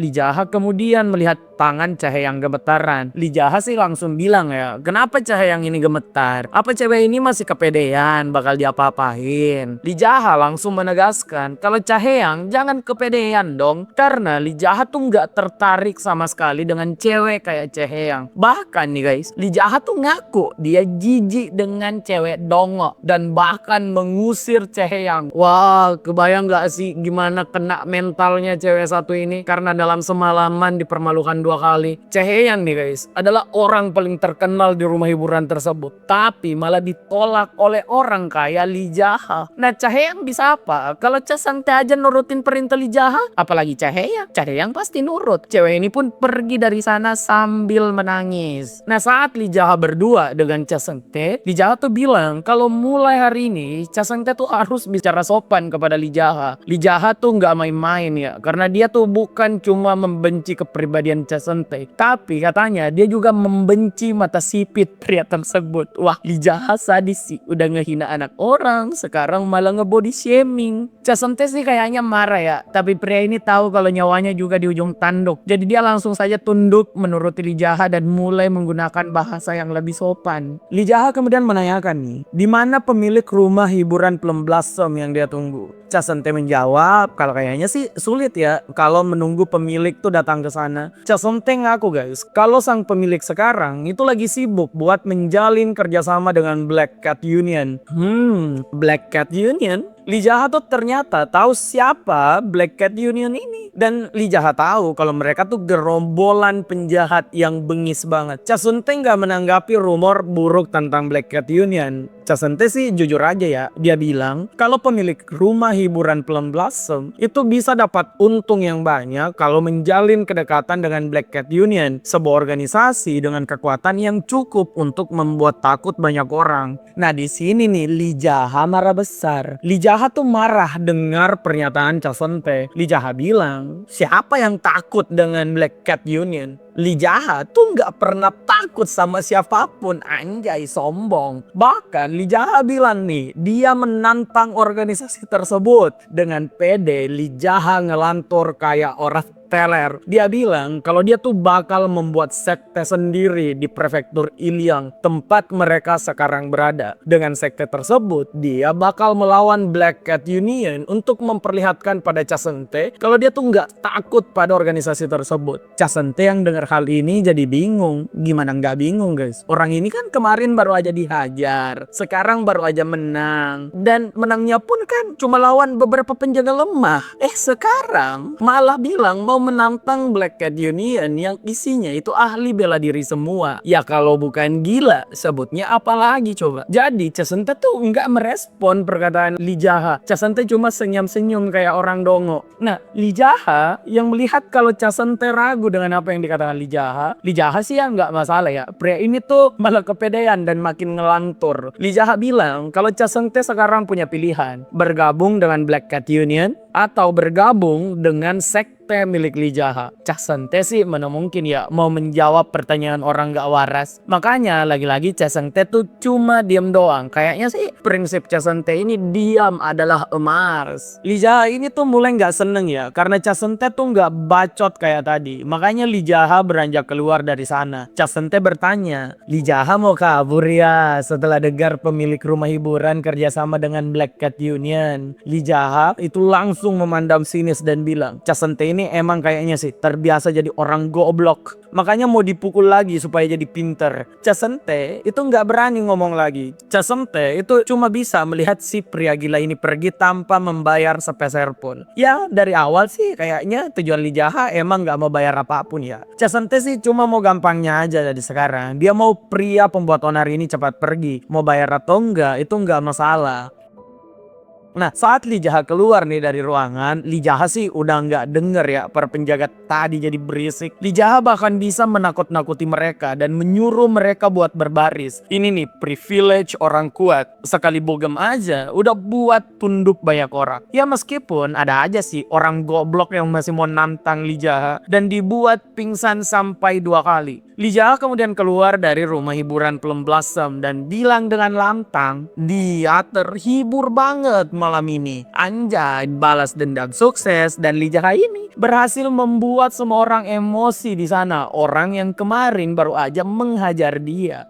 kemudian melihat tangan Cha Hae-yang gemetaran. Lee Jaha sih langsung bilang ya, kenapa Cha Hae-yang ini gemetar? Apa cewek ini masih kepedean bakal diapa-apain? Lee Jaha langsung menegaskan kalau Cha Hae-yang jangan kepedean dong, karena Lee Jaha tuh nggak tertarik sama sekali dengan cewek kayak Cha Hae-yang. Bahkan nih guys, Lee Jaha tuh ngaku dia jijik dengan cewek dongo dan bahkan mengusir Cha Hae-yang. Wah, kebayang nggak sih gimana kena mentalnya cewek satu ini karena dalam semalaman dipermalukan 2 kali. Cha Hae-yang nih guys adalah orang paling terkenal di rumah hiburan tersebut, tapi malah ditolak oleh orang kaya Lee Jaha. Nah Cha Hae-yang bisa apa? Kalau Cha Seung-tae aja nurutin perintah Lee Jaha, apalagi Cha Hae-yang. Cha Hae-yang pasti nurut. Cewek ini pun pergi dari sana sambil menangis. Nah saat Lee Jaha berdua dengan Cha Seung-tae, Lee Jaha tuh bilang kalau mulai hari ini Cha Seung-tae tuh harus bicara sopan kepada Lee Jaha. Lee Jaha tuh nggak main-main ya, karena dia tuh bukan cuma membenci kepribadian Cha Seung-tae, tapi katanya dia juga membenci mata sipit pria tersebut. Wah, Lee Jaha sadis sih, udah ngehina anak orang, sekarang malah nge-body shaming. Cha Seung-tae sih kayaknya marah ya, tapi pria ini tahu kalau nyawanya juga di ujung tanduk, jadi dia langsung saja tunduk menuruti Lee Jaha dan mulai menggunakan bahasa yang lebih sopan. Lee Jaha kemudian menanyakan nih, di mana pemilik rumah hiburan Plum Blossom yang dia tunggu? Cha Seung-tae menjawab kalau kayaknya sih sulit ya kalau menunggu pemilik tuh datang ke sana. Cha Seung-tae ngaku guys kalau sang pemilik sekarang itu lagi sibuk buat menjalin kerjasama dengan Black Cat Union. Black Cat Union? Lee Jaha tuh ternyata tahu siapa Black Cat Union ini. Dan Lee Jaha tahu kalau mereka tuh gerombolan penjahat yang bengis banget. Cha Seung-tae nggak menanggapi rumor buruk tentang Black Cat Union. Cha Seung-tae sih jujur aja ya. Dia bilang kalau pemilik rumah hiburan Plum Blossom itu bisa dapat untung yang banyak kalau menjalin kedekatan dengan Black Cat Union. Sebuah organisasi dengan kekuatan yang cukup untuk membuat takut banyak orang. Nah di sini nih Lee Jaha marah besar. Lee Jaha Jaha tuh marah dengar pernyataan Cha Sente. Li Jaha bilang, siapa yang takut dengan Black Cat Union? Li Jaha tuh nggak pernah takut sama siapapun, anjay sombong. Bahkan Li Jaha bilang nih, dia menantang organisasi tersebut. Dengan pede, Li Jaha ngelantur kayak orang teler. Dia bilang kalau dia tuh bakal membuat sekte sendiri di prefektur Iliang, tempat mereka sekarang berada. Dengan sekte tersebut, dia bakal melawan Black Cat Union untuk memperlihatkan pada Cha Sente kalau dia tuh nggak takut pada organisasi tersebut. Cha Sente yang dengar hal ini jadi bingung. Gimana nggak bingung guys? Orang ini kan kemarin baru aja dihajar, sekarang baru aja menang. Dan menangnya pun kan cuma lawan beberapa penjaga lemah. Sekarang malah bilang mau menantang Black Cat Union yang isinya itu ahli bela diri semua. Ya kalau bukan gila, sebutnya apa lagi coba? Jadi Cha Sente tuh nggak merespon perkataan Li Jaha. Cha Sente cuma senyum-senyum kayak orang dongo. Nah, Li Jaha yang melihat kalau Cha Sente ragu dengan apa yang dikatakan Li Jaha sih ya nggak masalah ya. Pria ini tuh malah kepedean dan makin ngelantur. Li Jaha bilang kalau Cha Sente sekarang punya pilihan, bergabung dengan Black Cat Union atau bergabung dengan sekte milik Li Jaha. Cha Sente sih mana mungkin ya mau menjawab pertanyaan orang gak waras. Makanya lagi-lagi Cha Sente tuh cuma diam doang. Kayaknya sih prinsip Cha Sente ini diam adalah emas. Li Jaha ini tuh mulai gak seneng ya karena Cha Sente tuh gak bacot kayak tadi. Makanya Li Jaha beranjak keluar dari sana. Cha Sente bertanya, Li Jaha mau kabur ya setelah dengar pemilik rumah hiburan kerjasama dengan Black Cat Union. Li Jaha itu langsung memandang sinis dan bilang, Cha Sente ini emang kayaknya sih terbiasa jadi orang goblok. Makanya mau dipukul lagi supaya jadi pinter. Cha Sente itu nggak berani ngomong lagi. Cha Sente itu cuma bisa melihat si pria gila ini pergi tanpa membayar sepeser pun. Ya dari awal sih kayaknya tujuan Li Jaha emang nggak mau bayar apapun ya. Cha Sente sih cuma mau gampangnya aja dari sekarang. Dia mau pria pembuat onar ini cepat pergi. Mau bayar atau enggak itu nggak masalah. Nah saat Li Jaha keluar nih dari ruangan, Li Jaha sih udah nggak denger ya para penjaga tadi jadi berisik. Li Jaha bahkan bisa menakut-nakuti mereka dan menyuruh mereka buat berbaris. Ini nih privilege orang kuat. Sekali bogem aja udah buat tunduk banyak orang. Ya meskipun ada aja sih orang goblok yang masih mau nantang Li Jaha dan dibuat pingsan sampai 2 kali. Li Jaha kemudian keluar dari rumah hiburan Plum Blossom dan bilang dengan lantang, dia terhibur banget malam ini. Anjay, balas dendam sukses dan Li Jaha ini berhasil membuat semua orang emosi di sana. Orang yang kemarin baru aja menghajar dia.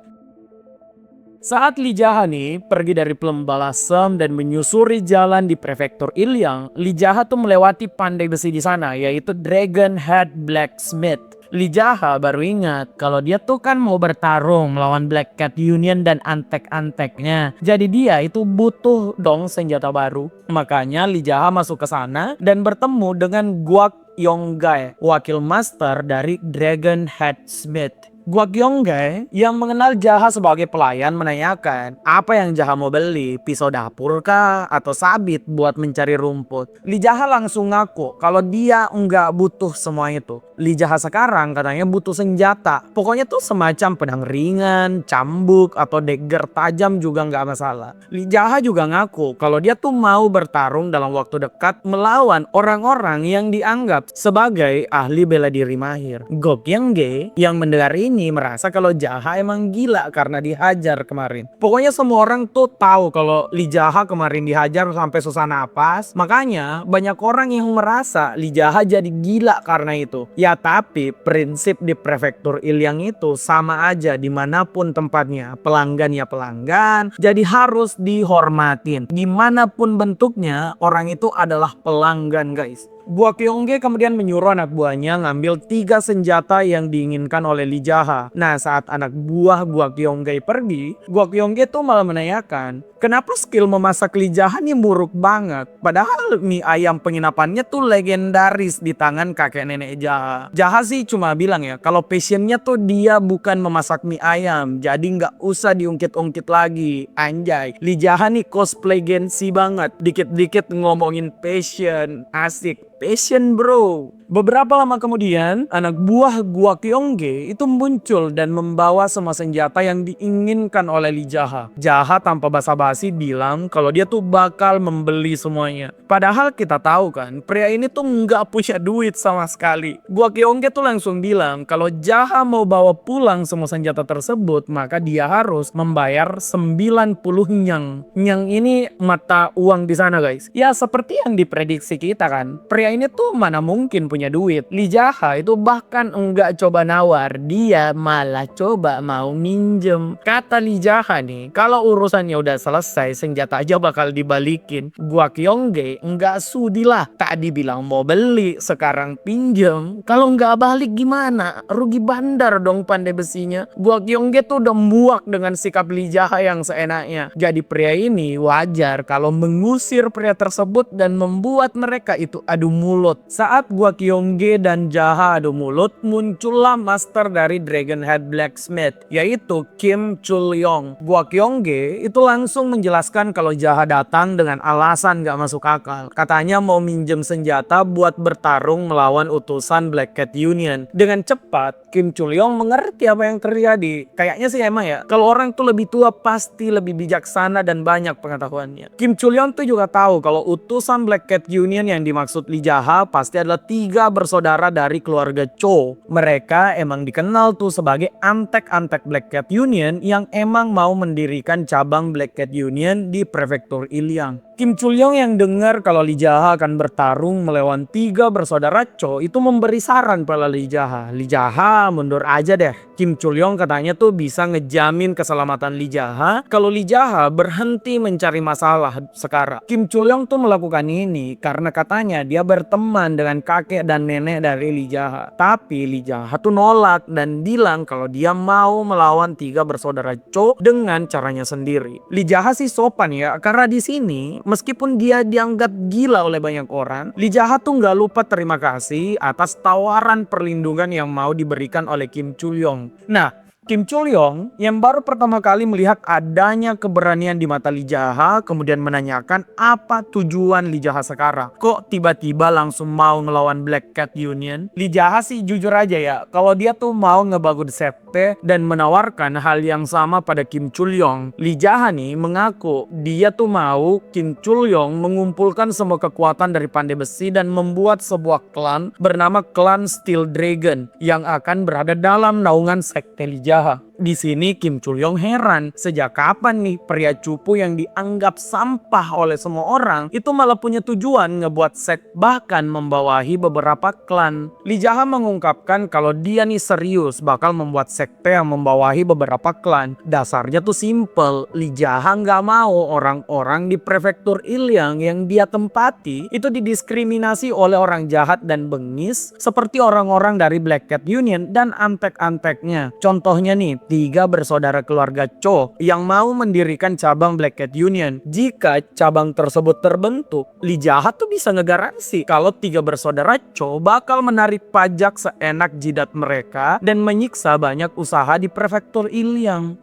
Saat Li Jaha nih pergi dari Plum Blossom dan menyusuri jalan di prefektur Iliang, Li Jaha tuh melewati pandai besi di sana yaitu Dragon Head Blacksmith. Li Jaha baru ingat kalau dia tuh kan mau bertarung melawan Black Cat Union dan antek-anteknya. Jadi dia itu butuh dong senjata baru. Makanya Li Jaha masuk ke sana dan bertemu dengan Guak Yonggai, wakil master dari Dragon Head Smith. Guak Yonggai yang mengenal Jaha sebagai pelayan menanyakan apa yang Jaha mau beli, pisau dapur kah atau sabit buat mencari rumput. Li Jaha langsung ngaku kalau dia nggak butuh semua itu. Li Jaha sekarang katanya butuh senjata. Pokoknya tuh semacam pedang ringan, cambuk atau dagger tajam juga nggak masalah. Li Jaha juga ngaku kalau dia tuh mau bertarung dalam waktu dekat melawan orang-orang yang dianggap sebagai ahli bela diri mahir. Guak Yonggai yang mendengar ini merasa kalau Jaha emang gila karena dihajar kemarin. Pokoknya semua orang tuh tahu kalau Li Jaha kemarin dihajar sampai susah napas. Makanya banyak orang yang merasa Li Jaha jadi gila karena itu. Ya tapi prinsip di prefektur Iliang itu sama aja dimanapun tempatnya. Pelanggan ya pelanggan. Jadi harus dihormatin. Gimanapun bentuknya orang itu adalah pelanggan guys. Guak Yonggai kemudian menyuruh anak buahnya ngambil 3 senjata yang diinginkan oleh Li Jaha. Nah saat anak buah Guak Yonggai pergi, Guak Yonggai tuh malah menanyakan, kenapa skill memasak Li Jaha nih buruk banget? Padahal mie ayam penginapannya tuh legendaris di tangan kakek nenek Jaha. Jaha sih cuma bilang ya, kalau passionnya tuh dia bukan memasak mie ayam. Jadi nggak usah diungkit-ungkit lagi. Anjay, Li Jaha nih cosplay Gensi banget. Dikit-dikit ngomongin passion, asik. Passion bro. Beberapa lama kemudian anak buah Guak Yonggai itu muncul dan membawa semua senjata yang diinginkan oleh Li Jaha. Jaha tanpa basa-basi basa-basi bilang kalau dia tuh bakal membeli semuanya. Padahal kita tahu kan, pria ini tuh nggak punya duit sama sekali. Gua Kyongge tuh langsung bilang kalau Jaha mau bawa pulang semua senjata tersebut, maka dia harus membayar 90 nyang. Nyang ini mata uang di sana guys. Ya seperti yang diprediksi kita kan, pria ini tuh mana mungkin punya duit. Lee Jaha itu bahkan enggak coba nawar, dia malah coba mau minjem. Kata Lee Jaha nih, kalau urusannya udah selesai senjata aja bakal dibalikin. Gua Kyongge enggak sudi lah. Tadi bilang mau beli, sekarang pinjem. Kalau nggak balik gimana? Rugi bandar dong pandai besinya. Gua Kyongge tuh udah muak dengan sikap Lee Jaha yang seenaknya. Jadi pria ini wajar kalau mengusir pria tersebut dan membuat mereka itu adu mulut. Saat Gua Kyongge dan Jaha adu mulut, muncullah master dari Dragon Head Blacksmith, yaitu Kim Chul-yong. Gua Kyongge itu langsung menjelaskan kalau Jaha datang dengan alasan gak masuk akal. Katanya mau minjem senjata buat bertarung melawan utusan Black Cat Union. Dengan cepat, Kim Chul-yong mengerti apa yang terjadi. Kayaknya sih emang ya, kalau orang tuh lebih tua pasti lebih bijaksana dan banyak pengetahuannya. Kim Chul-yong tuh juga tahu kalau utusan Black Cat Union yang dimaksud Lee Jaha pasti adalah 3 bersaudara dari keluarga Cho. Mereka emang dikenal tuh sebagai antek-antek Black Cat Union yang emang mau mendirikan cabang Black Cat Union di prefektur Ilyang. Kim Chul-yong yang dengar kalau Lee Jaha akan bertarung melawan 3 bersaudara Cho itu memberi saran pada Lee Jaha. Lee Jaha mundur aja deh. Kim Chul-yong katanya tuh bisa ngejamin keselamatan Lee Jaha kalau Lee Jaha berhenti mencari masalah sekarang. Kim Chul-yong tuh melakukan ini karena katanya dia berteman dengan kakek dan nenek dari Lee Jaha. Tapi Lee Jaha tuh nolak dan bilang kalau dia mau melawan 3 bersaudara Cho dengan caranya sendiri. Lee Jaha sih sopan ya, karena di sini meskipun dia dianggap gila oleh banyak orang, Lee Jaha tuh nggak lupa terima kasih atas tawaran perlindungan yang mau diberikan oleh Kim Chul-yong. Nah, Kim Chul-yong yang baru pertama kali melihat adanya keberanian di mata Lee Jaha kemudian menanyakan apa tujuan Lee Jaha sekarang. Kok tiba-tiba langsung mau ngelawan Black Cat Union? Lee Jaha sih jujur aja ya, kalau dia tuh mau ngebangun sekte dan menawarkan hal yang sama pada Kim Chul-yong. Lee Jaha nih mengaku dia tuh mau Kim Chul-yong mengumpulkan semua kekuatan dari pandai besi dan membuat sebuah klan bernama Klan Steel Dragon yang akan berada dalam naungan sekte Lee Jaha. Di sini Kim Chul-yong heran, sejak kapan nih pria cupu yang dianggap sampah oleh semua orang itu malah punya tujuan ngebuat sekt bahkan membawahi beberapa klan. Lee Jaha mengungkapkan kalau dia nih serius bakal membuat sekte yang membawahi beberapa klan. Dasarnya tuh simple, Lee Jaha nggak mau orang-orang di prefektur Ilyang yang dia tempati itu didiskriminasi oleh orang jahat dan bengis seperti orang-orang dari Black Cat Union dan antek-anteknya. Contohnya nih, 3 bersaudara keluarga Cho yang mau mendirikan cabang Black Cat Union. Jika cabang tersebut terbentuk, Lee Jaha tuh bisa ngegaransi kalau 3 bersaudara Cho bakal menarik pajak seenak jidat mereka dan menyiksa banyak usaha di prefektur Ilyang.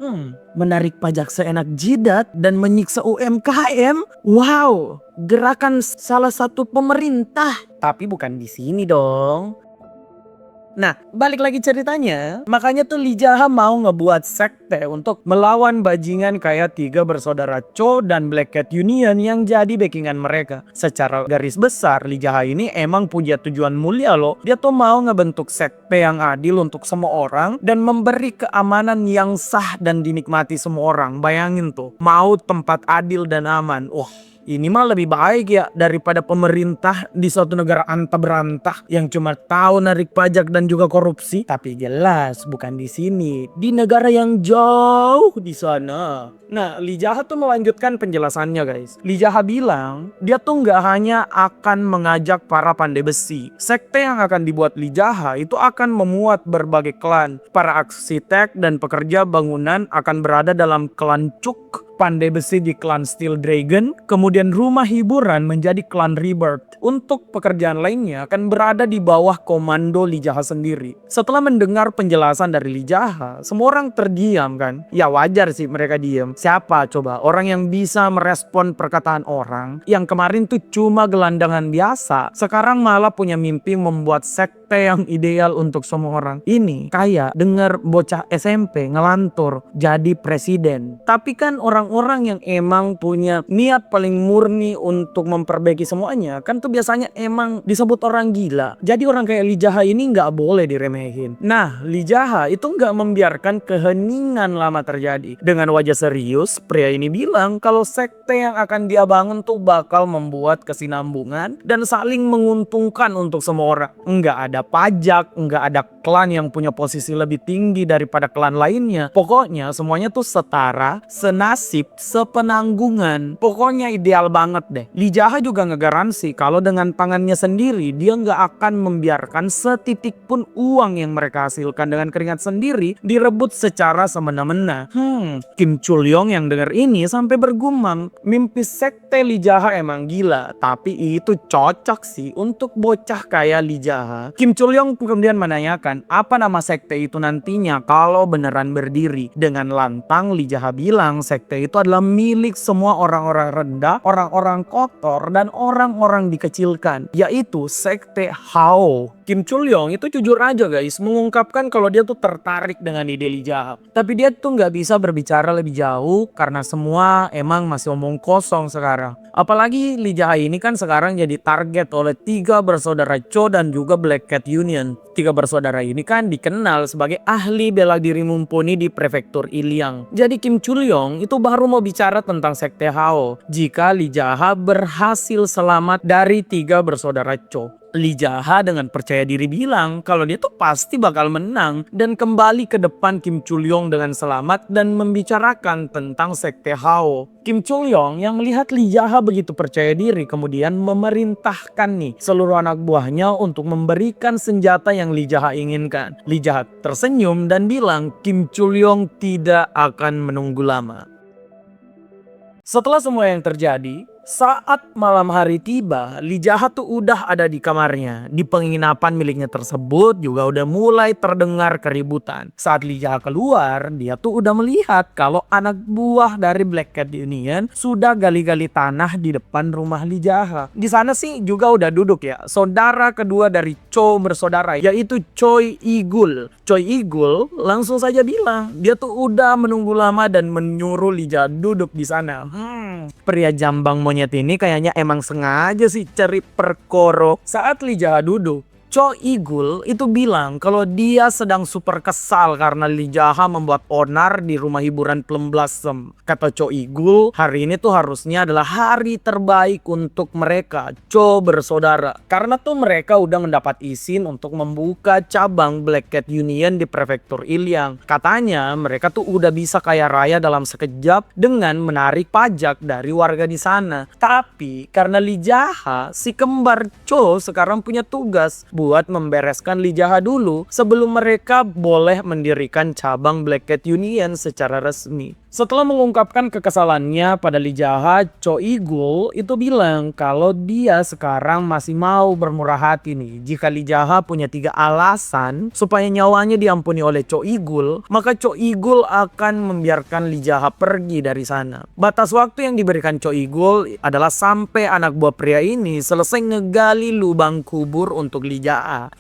Menarik pajak seenak jidat dan menyiksa UMKM? Wow, gerakan salah satu pemerintah. Tapi bukan di sini dong. Nah, balik lagi ceritanya, makanya tuh Lee Jaha mau ngebuat sekte untuk melawan bajingan kayak 3 bersaudara Cho dan Black Cat Union yang jadi backingan mereka. Secara garis besar, Lee Jaha ini emang punya tujuan mulia loh. Dia tuh mau ngebentuk sekte yang adil untuk semua orang dan memberi keamanan yang sah dan dinikmati semua orang. Bayangin tuh, mau tempat adil dan aman. Ini mah lebih baik ya daripada pemerintah di suatu negara antah berantah yang cuma tahu narik pajak dan juga korupsi. Tapi jelas bukan di sini, di negara yang jauh di sana. Nah, Lee Jaha tuh melanjutkan penjelasannya guys. Lee Jaha bilang dia tuh nggak hanya akan mengajak para pandai besi. Sekte yang akan dibuat Lee Jaha itu akan memuat berbagai klan. Para arsitek dan pekerja bangunan akan berada dalam klan Cuk, pandai besi di klan Steel Dragon, kemudian rumah hiburan menjadi klan Rebirth. Untuk pekerjaan lainnya akan berada di bawah komando Lee Jaha sendiri. Setelah mendengar penjelasan dari Lee Jaha, semua orang terdiam kan? Ya wajar sih mereka diam. Siapa coba orang yang bisa merespon perkataan orang yang kemarin tuh cuma gelandangan biasa, sekarang malah punya mimpi membuat sekte yang ideal untuk semua orang. Ini kayak denger bocah SMP ngelantur jadi presiden. Tapi kan orang orang-orang yang emang punya niat paling murni untuk memperbaiki semuanya kan tuh biasanya emang disebut orang gila. Jadi orang kayak Lee Jaha ini nggak boleh diremehin. Nah, Lee Jaha itu nggak membiarkan keheningan lama terjadi. Dengan wajah serius, pria ini bilang kalau sekte yang akan dia bangun tuh bakal membuat kesinambungan dan saling menguntungkan untuk semua orang. Nggak ada pajak, nggak ada klan yang punya posisi lebih tinggi daripada klan lainnya. Pokoknya semuanya tuh setara, senasib, sepenanggungan. Pokoknya ideal banget deh. Lee Jaha juga ngegaransi kalau dengan tangannya sendiri dia nggak akan membiarkan setitik pun uang yang mereka hasilkan dengan keringat sendiri direbut secara semena-mena. Kim Chul Yong yang denger ini sampai bergumam, mimpi sekte Lee Jaha emang gila, tapi itu cocok sih untuk bocah kayak Lee Jaha. Kim Chul Yong kemudian menanyakan apa nama sekte itu nantinya kalau beneran berdiri. Dengan lantang Lee Jaha bilang sekte itu adalah milik semua orang-orang rendah, orang-orang kotor, dan orang-orang dikecilkan, yaitu sekte Hao. Kim Chul Yong itu jujur aja guys, mengungkapkan kalau dia tuh tertarik dengan ide Lee Jaha. Tapi dia tuh nggak bisa berbicara lebih jauh karena semua emang masih omong kosong sekarang. Apalagi Lee Jaha ini kan sekarang jadi target oleh 3 bersaudara Cho dan juga Black Cat Union. 3 bersaudara ini kan dikenal sebagai ahli bela diri mumpuni di prefektur Iliang. Jadi Kim Chul Yong itu baru mau bicara tentang sekte Hao jika Lee Jaha berhasil selamat dari 3 bersaudara Cho. Lee Jaha dengan percaya diri bilang kalau dia tuh pasti bakal menang dan kembali ke depan Kim Chul Yong dengan selamat dan membicarakan tentang sekte Hao. Kim Chul Yong yang melihat Lee Jaha begitu percaya diri kemudian memerintahkan nih seluruh anak buahnya untuk memberikan senjata yang Lee Jaha inginkan. Lee Jaha tersenyum dan bilang Kim Chul Yong tidak akan menunggu lama. Setelah semua yang terjadi, saat malam hari tiba, Lee Jaha tuh udah ada di kamarnya. Di penginapan miliknya tersebut juga udah mulai terdengar keributan. Saat Lee Jaha keluar, dia tuh udah melihat kalau anak buah dari Black Cat Union sudah gali-gali tanah di depan rumah Lee Jaha. Di sana sih juga udah duduk ya saudara kedua dari Cho bersaudara, yaitu Choi Igul. Choi Igul langsung saja bilang dia tuh udah menunggu lama dan menyuruh Lee Jaha duduk di sana. Pria jambang monyet ini kayaknya emang sengaja sih cari perkoro. Saat Lee Jaha duduk, Cho Igul itu bilang kalau dia sedang super kesal karena Lee Jaha membuat onar di rumah hiburan Plum Blossom. Kata Cho Igul, hari ini tuh harusnya adalah hari terbaik untuk mereka, Cho bersaudara. Karena tuh mereka udah mendapat izin untuk membuka cabang Black Cat Union di prefektur Iliang. Katanya mereka tuh udah bisa kaya raya dalam sekejap dengan menarik pajak dari warga di sana. Tapi karena Lee Jaha, si kembar Cho sekarang punya tugas buat membereskan Lee Jaha dulu sebelum mereka boleh mendirikan cabang Black Cat Union secara resmi. Setelah mengungkapkan kekesalannya pada Lee Jaha, Cho Igul itu bilang kalau dia sekarang masih mau bermurah hati nih. Jika Lee Jaha punya 3 alasan supaya nyawanya diampuni oleh Cho Igul, maka Cho Igul akan membiarkan Lee Jaha pergi dari sana. Batas waktu yang diberikan Cho Igul adalah sampai anak buah pria ini selesai ngegali lubang kubur untuk Lee Jaha.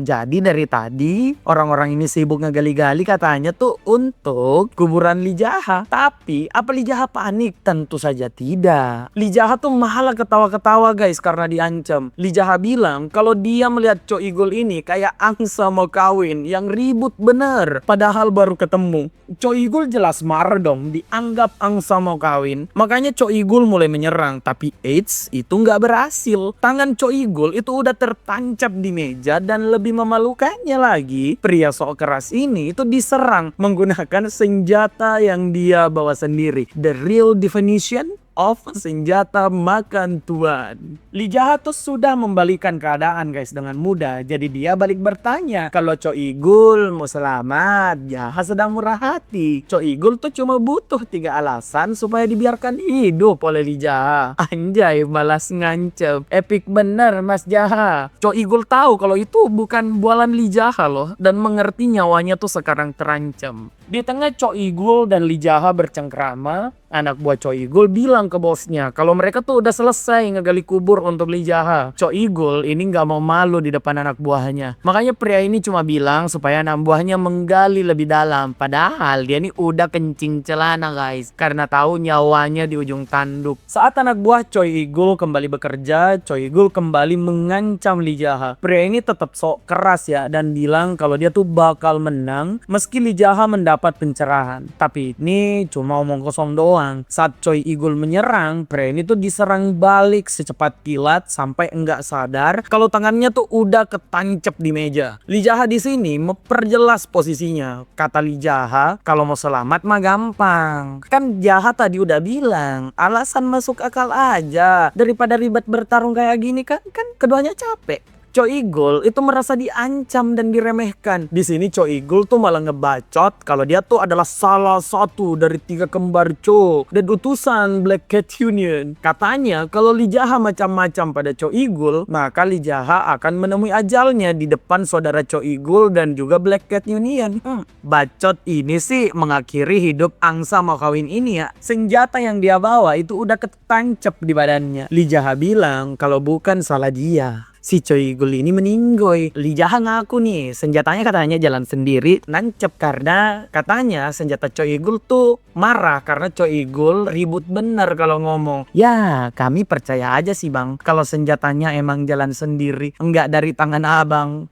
Jadi dari tadi orang-orang ini sibuk ngegali-gali katanya tuh untuk kuburan Lee Jaha. Tapi apa Lee Jaha panik? Tentu saja tidak. Lee Jaha tuh malah ketawa-ketawa guys karena diancam. Lee Jaha bilang kalau dia melihat Cho Igul ini kayak angsa mau kawin yang ribut bener padahal baru ketemu. Cho Igul jelas marah dong, dianggap angsa mau kawin. Makanya Cho Igul mulai menyerang, tapi eits, itu nggak berhasil. Tangan Cho Igul itu udah tertancap di meja dan lebih memalukannya lagi, pria sok keras ini itu diserang menggunakan senjata yang dia bawa sendiri. The real definition of senjata makan tuan. Lee Jaha tuh sudah membalikan keadaan guys dengan mudah. Jadi dia balik bertanya kalau Cho Igul mau selamat, Jaha sedang murah hati. Cho Igul tuh cuma butuh 3 alasan supaya dibiarkan hidup oleh Lee Jaha. Anjay, balas ngancem. Epic bener Mas Jaha. Cho Igul tahu kalau itu bukan bualan Lee Jaha loh dan mengerti nyawanya tuh sekarang terancam. Di tengah Choi Igul dan Lee Jaha bercengkrama, anak buah Choi Igul bilang ke bosnya kalau mereka tuh udah selesai ngegali kubur untuk Lee Jaha. Choi Igul ini nggak mau malu di depan anak buahnya. Makanya pria ini cuma bilang supaya anak buahnya menggali lebih dalam. Padahal dia ini udah kencing celana guys, karena tahu nyawanya di ujung tanduk. Saat anak buah Choi Igul kembali bekerja, Choi Igul kembali mengancam Lee Jaha. Pria ini tetap sok keras ya dan bilang kalau dia tuh bakal menang meski Lee Jaha mendapat pencerahan. Tapi ini cuma omong kosong doang. Saat Choi Igul menyerang, pria ini tuh diserang balik secepat kilat sampai enggak sadar kalau tangannya tuh udah ketancap di meja. Lee Jaha di sini memperjelas posisinya. Kata Lee Jaha, kalau mau selamat mah gampang. Kan Jaha tadi udah bilang, alasan masuk akal aja. Daripada ribet bertarung kayak gini kan keduanya capek. Choi Igul itu merasa diancam dan diremehkan. Di sini Choi Igul tuh malah ngebacot kalau dia tuh adalah salah satu dari 3 kembar Cho dan utusan Black Cat Union. Katanya kalau Lee Jaha macam-macam pada Choi Igul, maka Lee Jaha akan menemui ajalnya di depan saudara Choi Igul dan juga Black Cat Union. Bacot ini sih mengakhiri hidup angsa mau kawin ini ya. Senjata yang dia bawa itu udah ketancap di badannya. Lee Jaha bilang kalau bukan salah dia. Si Choi Igul ini meninggoy. Lee Jaha ngaku nih, senjatanya katanya jalan sendiri, nancep karena katanya senjata Choi Igul tuh marah karena Choi Igul ribut bener kalau ngomong. Ya, kami percaya aja sih bang, kalau senjatanya emang jalan sendiri, enggak dari tangan abang.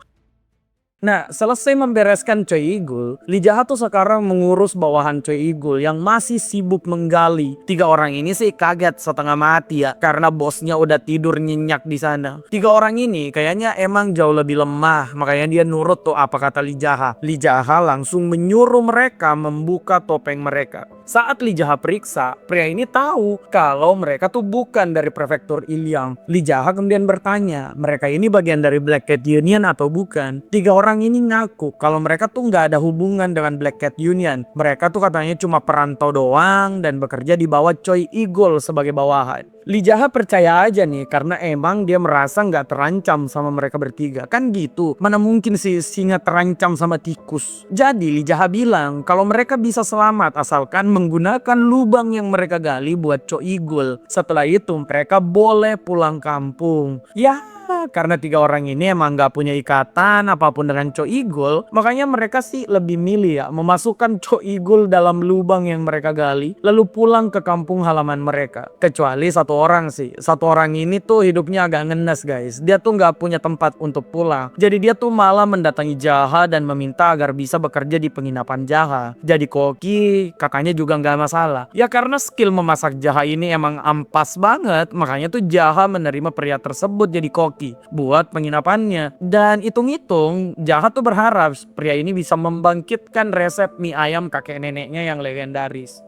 Nah, selesai membereskan Choi Igul, Lee Jaha tuh sekarang mengurus bawahan Choi Igul yang masih sibuk menggali. 3 orang ini sih kaget setengah mati ya, karena bosnya udah tidur nyenyak di sana. 3 orang ini kayaknya emang jauh lebih lemah, makanya dia nurut tuh apa kata Lee Jaha. Lee Jaha langsung menyuruh mereka membuka topeng mereka. Saat Lee Jaha periksa, pria ini tahu kalau mereka tuh bukan dari prefektur Ilyang. Lee Jaha kemudian bertanya, mereka ini bagian dari Black Cat Union atau bukan? 3 orang ini ngaku kalau mereka tuh nggak ada hubungan dengan Black Cat Union. Mereka tuh katanya cuma perantau doang dan bekerja di bawah Choi Igul sebagai bawahan. Lee Jaha percaya aja nih karena emang dia merasa nggak terancam sama mereka bertiga. Kan gitu, mana mungkin sih singa terancam sama tikus. Jadi Lee Jaha bilang kalau mereka bisa selamat asalkan menggunakan lubang yang mereka gali buat Choi Igul. Setelah itu mereka boleh pulang kampung. Ya, karena 3 orang ini emang gak punya ikatan apapun dengan Choi Igul, makanya mereka sih lebih milih ya memasukkan Choi Igul dalam lubang yang mereka gali lalu pulang ke kampung halaman mereka. Kecuali 1 orang sih. 1 orang ini tuh hidupnya agak ngenes guys. Dia tuh gak punya tempat untuk pulang. Jadi dia tuh malah mendatangi Jaha dan meminta agar bisa bekerja di penginapan Jaha. Jadi koki kakaknya juga gak masalah. Ya karena skill memasak Jaha ini emang ampas banget, makanya tuh Jaha menerima pria tersebut jadi koki buat penginapannya. Dan hitung-hitung Jaha tuh berharap pria ini bisa membangkitkan resep mie ayam kakek neneknya yang legendaris.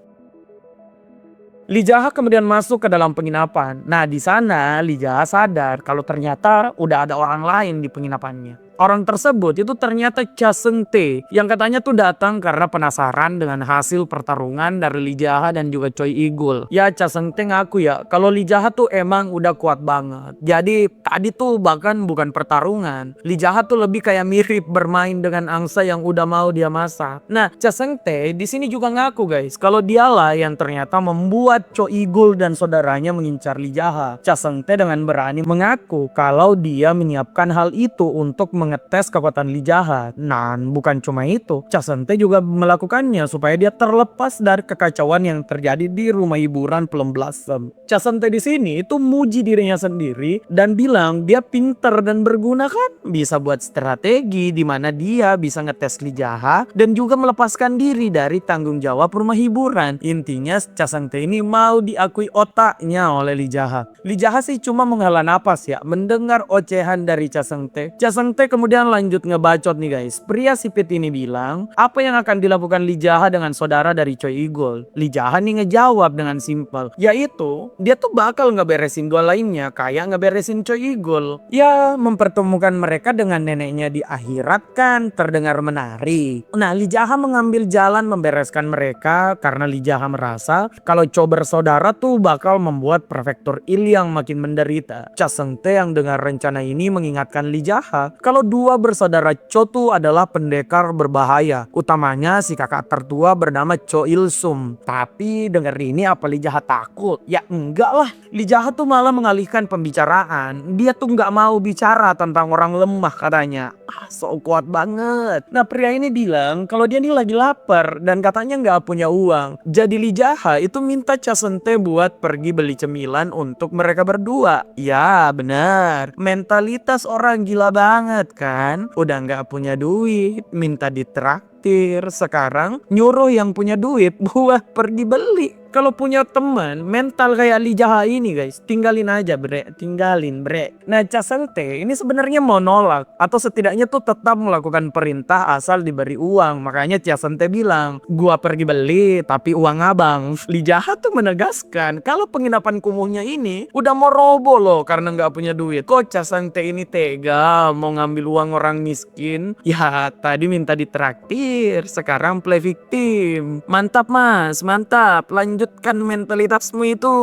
Lee Jaha kemudian masuk ke dalam penginapan. Nah, di sana Lee Jaha sadar kalau ternyata udah ada orang lain di penginapannya. Orang tersebut itu ternyata Cha Seung Tae yang katanya tuh datang karena penasaran dengan hasil pertarungan dari Lee Jaha dan juga Choi Igul. Ya Cha Seung Tae ngaku ya kalau Lee Jaha tuh emang udah kuat banget. Jadi tadi tuh bahkan bukan pertarungan. Lee Jaha tuh lebih kayak mirip bermain dengan angsa yang udah mau dia masak. Nah, Cha Seung Tae di sini juga ngaku guys kalau dialah yang ternyata membuat Choi Igul dan saudaranya mengincar Lee Jaha. Cha Seung Tae dengan berani mengaku kalau dia menyiapkan hal itu untuk mengetes kekuatan Lee Jaha. Nah, bukan cuma itu, Cha Seung Tae juga melakukannya supaya dia terlepas dari kekacauan yang terjadi di rumah hiburan Plum Blossom. Cha Seung Tae di sini itu muji dirinya sendiri dan bilang dia pinter dan berguna kan, bisa buat strategi di mana dia bisa ngetes Lee Jaha dan juga melepaskan diri dari tanggung jawab rumah hiburan. Intinya Cha Seung Tae ini mau diakui otaknya oleh Lee Jaha. Lee Jaha sih cuma menghela napas ya mendengar ocehan dari Cha Seung Tae. Cha Seung Tae kemudian lanjut ngebacot nih guys. Pria sipit ini bilang, apa yang akan dilakukan Lee Jaha dengan saudara dari Choi Igul? Lee Jaha nih ngejawab dengan simpel, yaitu dia tuh bakal ngeberesin 2 lainnya kayak ngeberesin Choi Igul. Ya, mempertemukan mereka dengan neneknya di akhirat kan terdengar menarik. Nah, Lee Jaha mengambil jalan membereskan mereka karena Lee Jaha merasa kalau Cho bersaudara tuh bakal membuat prefektur Ilyang makin menderita. Cha Seung Tae yang dengar rencana ini mengingatkan Lee Jaha kalau dua bersaudara Cho tuh adalah pendekar berbahaya. Utamanya si kakak tertua bernama Cho Il-sum. Tapi denger ini apa Lee Jaha takut? Ya enggak lah. Lee Jaha tuh malah mengalihkan pembicaraan. Dia tuh nggak mau bicara tentang orang lemah katanya. So kuat banget. Nah pria ini bilang kalau dia nih lagi lapar dan katanya nggak punya uang. Jadi Lee Jaha itu minta Cha Seung-tae buat pergi beli cemilan untuk mereka berdua. Ya benar. Mentalitas orang gila banget kan. Udah nggak punya duit, minta ditraktir. Sekarang nyuruh yang punya duit buat pergi beli. Kalau punya teman mental kayak Lee Jaha ini guys, tinggalin aja bre, tinggalin bre. Nah Cha Seung-tae ini sebenarnya mau nolak atau setidaknya tuh tetap melakukan perintah asal diberi uang. Makanya Cha Seung-tae bilang, gua pergi beli tapi uang abang. Lee Jaha tuh menegaskan kalau penginapan kumuhnya ini udah mau roboh loh karena nggak punya duit. Kok Cha Seung-tae ini tega mau ngambil uang orang miskin? Ya tadi minta ditraktir, sekarang play victim. Mantap mas, mantap. Lanjutkan mentalitasmu itu.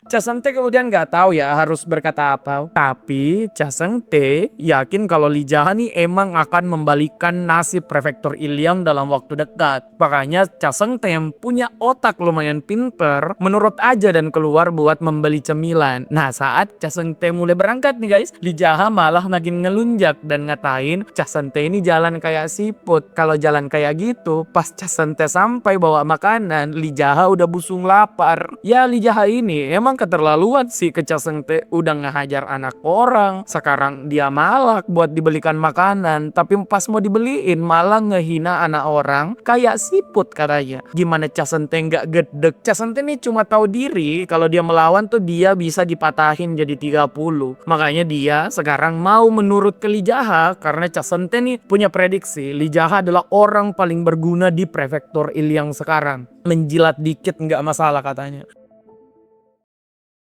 Cha Seung-tae kemudian nggak tahu ya harus berkata apa. Tapi Cha Seung-tae yakin kalau Lee Jaha nih emang akan membalikan nasib prefektur Ilyang dalam waktu dekat. Makanya Cha Seung-tae yang punya otak lumayan pinter menurut aja dan keluar buat membeli cemilan. Nah saat Cha Seung-tae mulai berangkat nih guys, Lee Jaha malah makin ngelunjak dan ngatain Cha Seung-tae ini jalan kayak siput. Kalau jalan kayak gitu pas Cha Seung-tae sampai bawa makanan, Lee Jaha udah busung lapar. Ya Lee Jaha ini emang keterlaluan sih ke Cha Seung-tae, udah ngehajar anak orang, sekarang dia malak buat dibelikan makanan, tapi pas mau dibeliin malah ngehina anak orang kayak siput katanya. Gimana Cha Seung-tae nggak gedek? Cha Seung-tae ini cuma tahu diri kalau dia melawan tuh dia bisa dipatahin jadi 30. Makanya dia sekarang mau menurut ke Lee Jaha karena Cha Seung-tae nih punya prediksi Lee Jaha adalah orang paling berguna di prefektur Ilyang sekarang. Menjilat dikit nggak masalah katanya.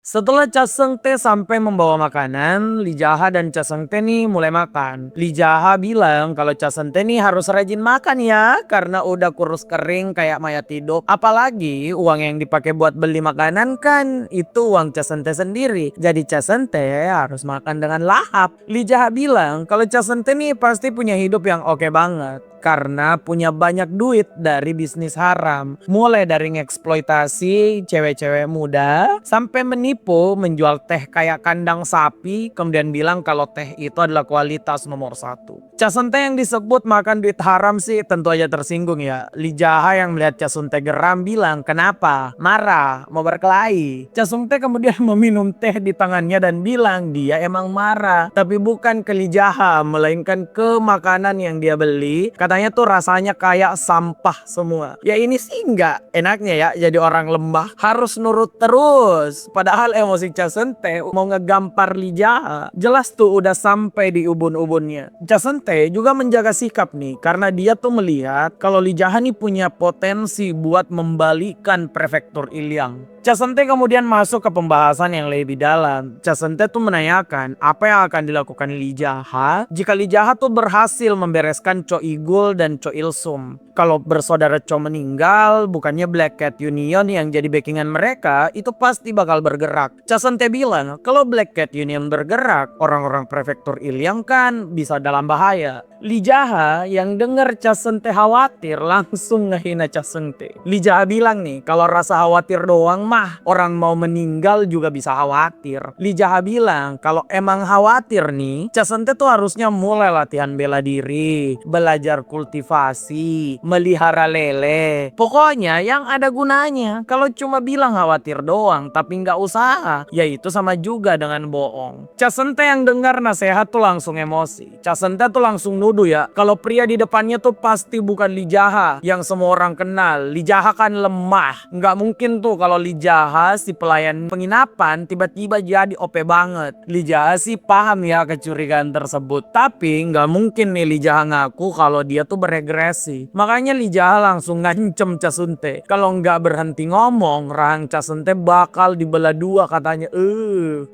Setelah Cha Seung-tae sampai membawa makanan, Lee Jaha dan Cha Seung-tae nih mulai makan. Lee Jaha bilang kalau Cha Seung-tae nih harus rajin makan ya, karena udah kurus kering kayak mayat hidup. Apalagi uang yang dipakai buat beli makanan kan itu uang Cha Seung-tae sendiri. Jadi Cha Seung-tae harus makan dengan lahap. Lee Jaha bilang kalau Cha Seung-tae nih pasti punya hidup yang oke banget. Karena punya banyak duit dari bisnis haram. Mulai dari ngeksploitasi cewek-cewek muda sampai menipu menjual teh kayak kandang sapi, kemudian bilang kalau teh itu adalah kualitas nomor 1. Cha Seung-tae yang disebut makan duit haram sih tentu aja tersinggung ya. Lee Jaha yang melihat Cha Seung-tae geram bilang, kenapa? Marah? Mau berkelahi? Cha Seung-tae kemudian meminum teh di tangannya dan bilang dia emang marah. Tapi bukan ke Lee Jaha, melainkan ke makanan yang dia beli. Katanya tuh rasanya kayak sampah semua. Ya ini sih nggak enaknya ya jadi orang lembah. Harus nurut terus. Padahal emosi Cha Seung-tae mau ngegampar Lee Jaha. Jelas tuh udah sampai di ubun-ubunnya. Cha Seung-tae juga menjaga sikap nih. Karena dia tuh melihat kalau Lee Jaha nih punya potensi buat membalikan prefektur Ilyang. Cha Seung-tae kemudian masuk ke pembahasan yang lebih dalam. Cha Seung-tae tuh menanyakan apa yang akan dilakukan Lee Jaha jika Lee Jaha tuh berhasil membereskan Cho Igul dan Cho Il-sum. Kalau bersaudara Cho meninggal, bukannya Black Cat Union yang jadi backingan mereka itu pasti bakal bergerak. Cha Seung-tae bilang kalau Black Cat Union bergerak, orang-orang prefektur Ilyang kan bisa dalam bahaya. Lee Jaha yang denger Cha Seung-tae khawatir langsung ngehina Cha Seung-tae. Lee Jaha bilang nih kalau rasa khawatir doang mah orang mau meninggal juga bisa khawatir. Lee Jaha bilang kalau emang khawatir nih Cha Seung-tae tuh harusnya mulai latihan bela diri, belajar kultivasi, melihara lele. Pokoknya yang ada gunanya. Kalau cuma bilang khawatir doang tapi nggak usaha, ya itu sama juga dengan bohong. Cha Seung-tae yang dengar nasihat tuh langsung emosi. Cha Seung-tae tuh langsung nuduh ya kalau pria di depannya tuh pasti bukan Lee Jaha yang semua orang kenal. Lee Jaha kan lemah. Nggak mungkin tuh kalau Lee Jaha si pelayan penginapan tiba-tiba jadi OP banget. Lee Jaha sih paham ya kecurigaan tersebut. Tapi nggak mungkin nih Lee Jaha ngaku kalau dia tuh beregresi. Makanya Lee Jaha langsung ngancem Cha Seung-tae. Kalau nggak berhenti ngomong, rahang Cha Seung-tae bakal dibelah dua katanya.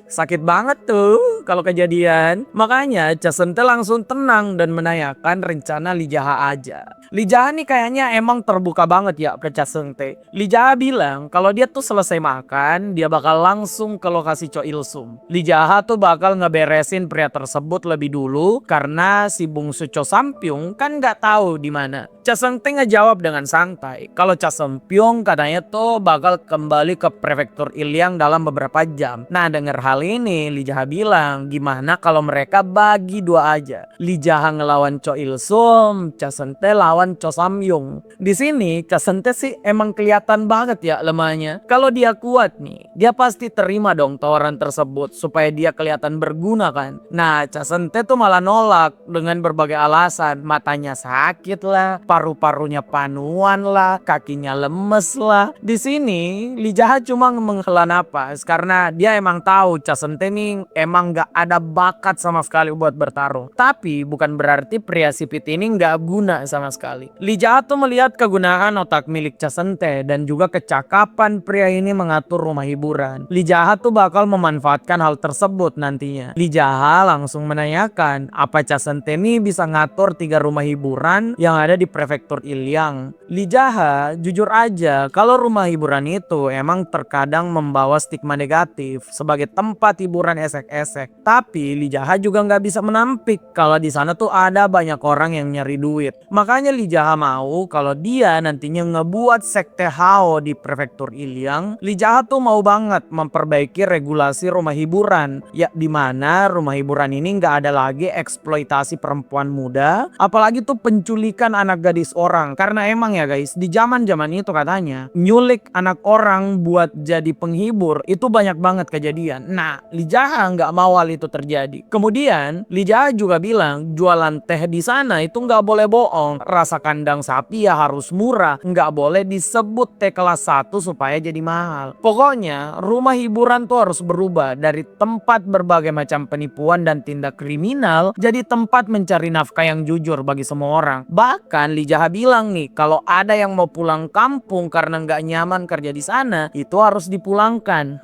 Sakit banget tuh kalau kejadian. Makanya Cha Seung-tae langsung tenang dan menanyakan rencana Lee Jaha aja. Lee Jaha nih kayaknya emang terbuka banget ya ke Cha Seung-tae. Lee Jaha bilang kalau dia tuh selesai makan, dia bakal langsung ke lokasi Cho Il-sum. Lee Jaha tuh bakal ngeberesin pria tersebut lebih dulu karena si bungsu Cho Sampyung kan nggak tahu di mana. Cha Seung-tae ngejawab dengan santai kalau Cha Seung-pyung katanya tuh bakal kembali ke prefektur Ilyang dalam beberapa jam. Nah, denger hal ini Lee Jaha bilang gimana kalau mereka bagi dua aja. Lee Jaha ngelawan Cho Il-sum, Cha Seung-tae lawan Cho Samyung. Di sini Cha Seung-tae sih emang kelihatan banget ya lemahnya. Kalau dia kuat nih, dia pasti terima dong tawaran tersebut supaya dia kelihatan berguna kan. Nah, Cha Seung-tae tuh malah nolak dengan berbagai alasan. Matanya sakit lah, paru-parunya panuan lah, kakinya lemes lah. Di sini Lee Jaha cuma menghela napas karena dia emang tahu Cha Seung-tae nih emang gak ada bakat sama sekali buat bertarung. Tapi bukan berarti pria sipit ini gak guna sama sekali. Lee Jaha tuh melihat kegunaan otak milik Cha Seung-tae dan juga kecakapan pria ini mengatur rumah hiburan. Lee Jaha tuh bakal memanfaatkan hal tersebut nantinya. Lee Jaha langsung menanyakan apa Cha Seung-tae ini bisa ngatur 3 rumah hiburan yang ada di prefektur Ilyang. Lee Jaha jujur aja kalau rumah hiburan itu emang terkadang membawa stigma negatif sebagai tempat hiburan esek-esek. Tapi Lee Jaha juga nggak bisa menampik kalau di sana tuh ada banyak orang yang nyari duit. Makanya Lee Jaha mau kalau dia nantinya ngebuat sekte Hao di prefektur Ilyang. Lee Jaha tuh mau banget memperbaiki regulasi rumah hiburan, ya dimana rumah hiburan ini nggak ada lagi eksploitasi perempuan muda, apalagi tuh penculikan anak gadis orang. Karena emang ya guys, di zaman itu katanya nyulik anak orang buat jadi penghibur itu banyak banget kejadian. Nah, Lee Jaha nggak mau hal itu terjadi. Kemudian Lee Jaha juga bilang jualan teh di sana itu nggak boleh bohong. Rasa kandang sapi ya harus murah, nggak boleh disebut teh kelas 1 supaya jadi mahal. Pokoknya rumah hiburan tuh harus berubah dari tempat berbagai macam penipuan dan tindak kriminal jadi tempat mencari nafkah yang jujur bagi semua orang. Bahkan Lee Jaha bilang nih kalau ada yang mau pulang kampung karena nggak nyaman kerja di sana itu harus dipulangkan.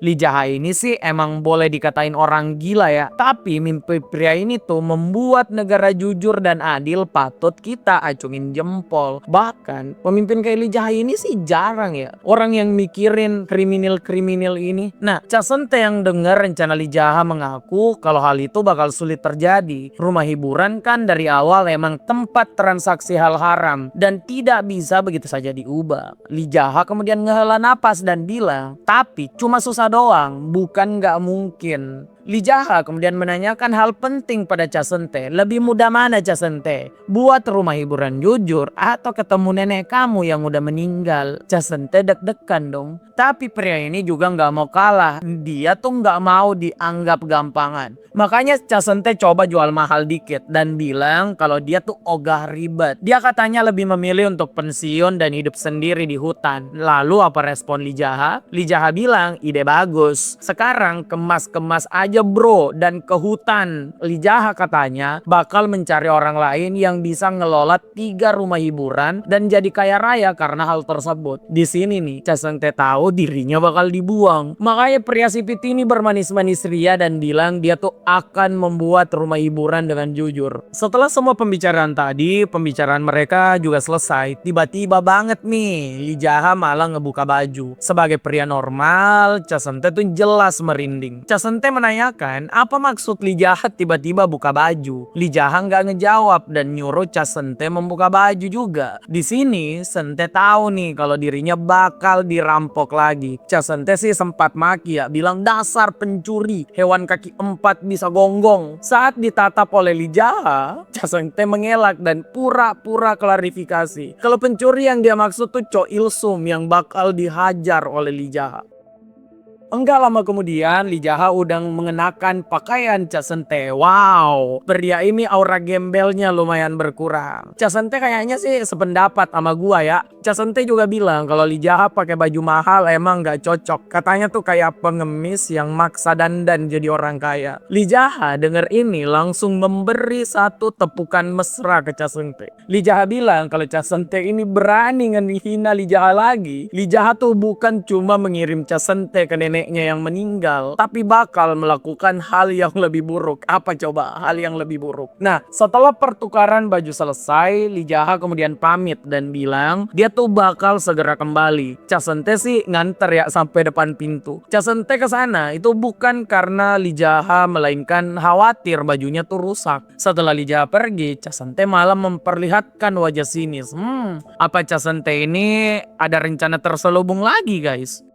Lee Jaha ini sih emang boleh dikatain orang gila ya, tapi mimpi pria ini tuh membuat negara jujur dan adil patut kita acungin jempol. Bahkan pemimpin kayak Lee Jaha ini sih jarang ya orang yang mikirin kriminal ini. Nah, Cha Seung-tae yang dengar rencana Lee Jaha mengaku kalau hal itu bakal sulit terjadi. Rumah hiburan kan dari awal emang tempat transaksi hal haram dan tidak bisa begitu saja diubah. Lee Jaha kemudian ngehela napas dan bilang, tapi cuma susah doang, bukan nggak mungkin. Lee Jaha kemudian menanyakan hal penting pada Cha Seung-tae. Lebih mudah mana Cha Seung-tae? Buat rumah hiburan jujur atau ketemu nenek kamu yang udah meninggal? Cha Seung-tae deg-degan dong. Tapi pria ini juga nggak mau kalah. Dia tuh nggak mau dianggap gampangan. Makanya Cha Seung-tae coba jual mahal dikit dan bilang kalau dia tuh ogah ribet. Dia katanya lebih memilih untuk pensiun dan hidup sendiri di hutan. Lalu apa respon Lee Jaha? Lee Jaha bilang ide bagus. Sekarang kemas-kemas aja bro dan ke hutan. Lee Jaha katanya bakal mencari orang lain yang bisa ngelola 3 rumah hiburan dan jadi kaya raya karena hal tersebut. Di sini nih Cha Seung-tae tahu dirinya bakal dibuang. Makanya pria sipit ini bermanis-manis ria dan bilang dia tuh akan membuat rumah hiburan dengan jujur. Setelah semua pembicaraan tadi, pembicaraan mereka juga selesai. Tiba-tiba banget nih Lee Jaha malah ngebuka baju. Sebagai pria normal, Cha Seung-tae tuh jelas merinding. Cha Seung-tae menanyakan apa maksud Lee Jaha tiba-tiba buka baju. Lee Jaha nggak ngejawab dan nyuruh Cha Seung-tae membuka baju juga. Di sini Seung-tae tahu nih kalau dirinya bakal dirampok lagi. Cha Seung-tae sih sempat maki ya, bilang dasar pencuri, hewan kaki 4 bisa gonggong. Saat ditatap oleh Lee Jaha, Cha Seung-tae mengelak dan pura-pura klarifikasi kalau pencuri yang dia maksud tuh Cho Il-sum yang bakal dihajar oleh Lee Jaha. Enggak lama kemudian Lee Jaha udah mengenakan pakaian Cha Seung-tae. Wow, pria ini aura gembelnya lumayan berkurang. Cha Seung-tae kayaknya sih sependapat sama gua ya. Cha Seung-tae juga bilang kalau Lee Jaha pakai baju mahal emang gak cocok. Katanya tuh kayak pengemis yang maksa dandan jadi orang kaya. Lee Jaha denger ini langsung memberi satu tepukan mesra ke Cha Seung-tae. Lee Jaha bilang kalau Cha Seung-tae ini berani ngehina Lee Jaha lagi. Lee Jaha tuh bukan cuma mengirim Cha Seung-tae ke nenek neneknya yang meninggal, tapi bakal melakukan hal yang lebih buruk. Apa coba hal yang lebih buruk? Nah, setelah pertukaran baju selesai, Lee Jaha kemudian pamit dan bilang dia tuh bakal segera kembali. Cha Seung-tae sih nganter ya sampai depan pintu. Cha Seung-tae ke sana itu bukan karena Lee Jaha, melainkan khawatir bajunya tuh rusak. Setelah Lee Jaha pergi, Cha Seung-tae malah memperlihatkan wajah sinis. Apa Cha Seung-tae ini ada rencana terselubung lagi, guys?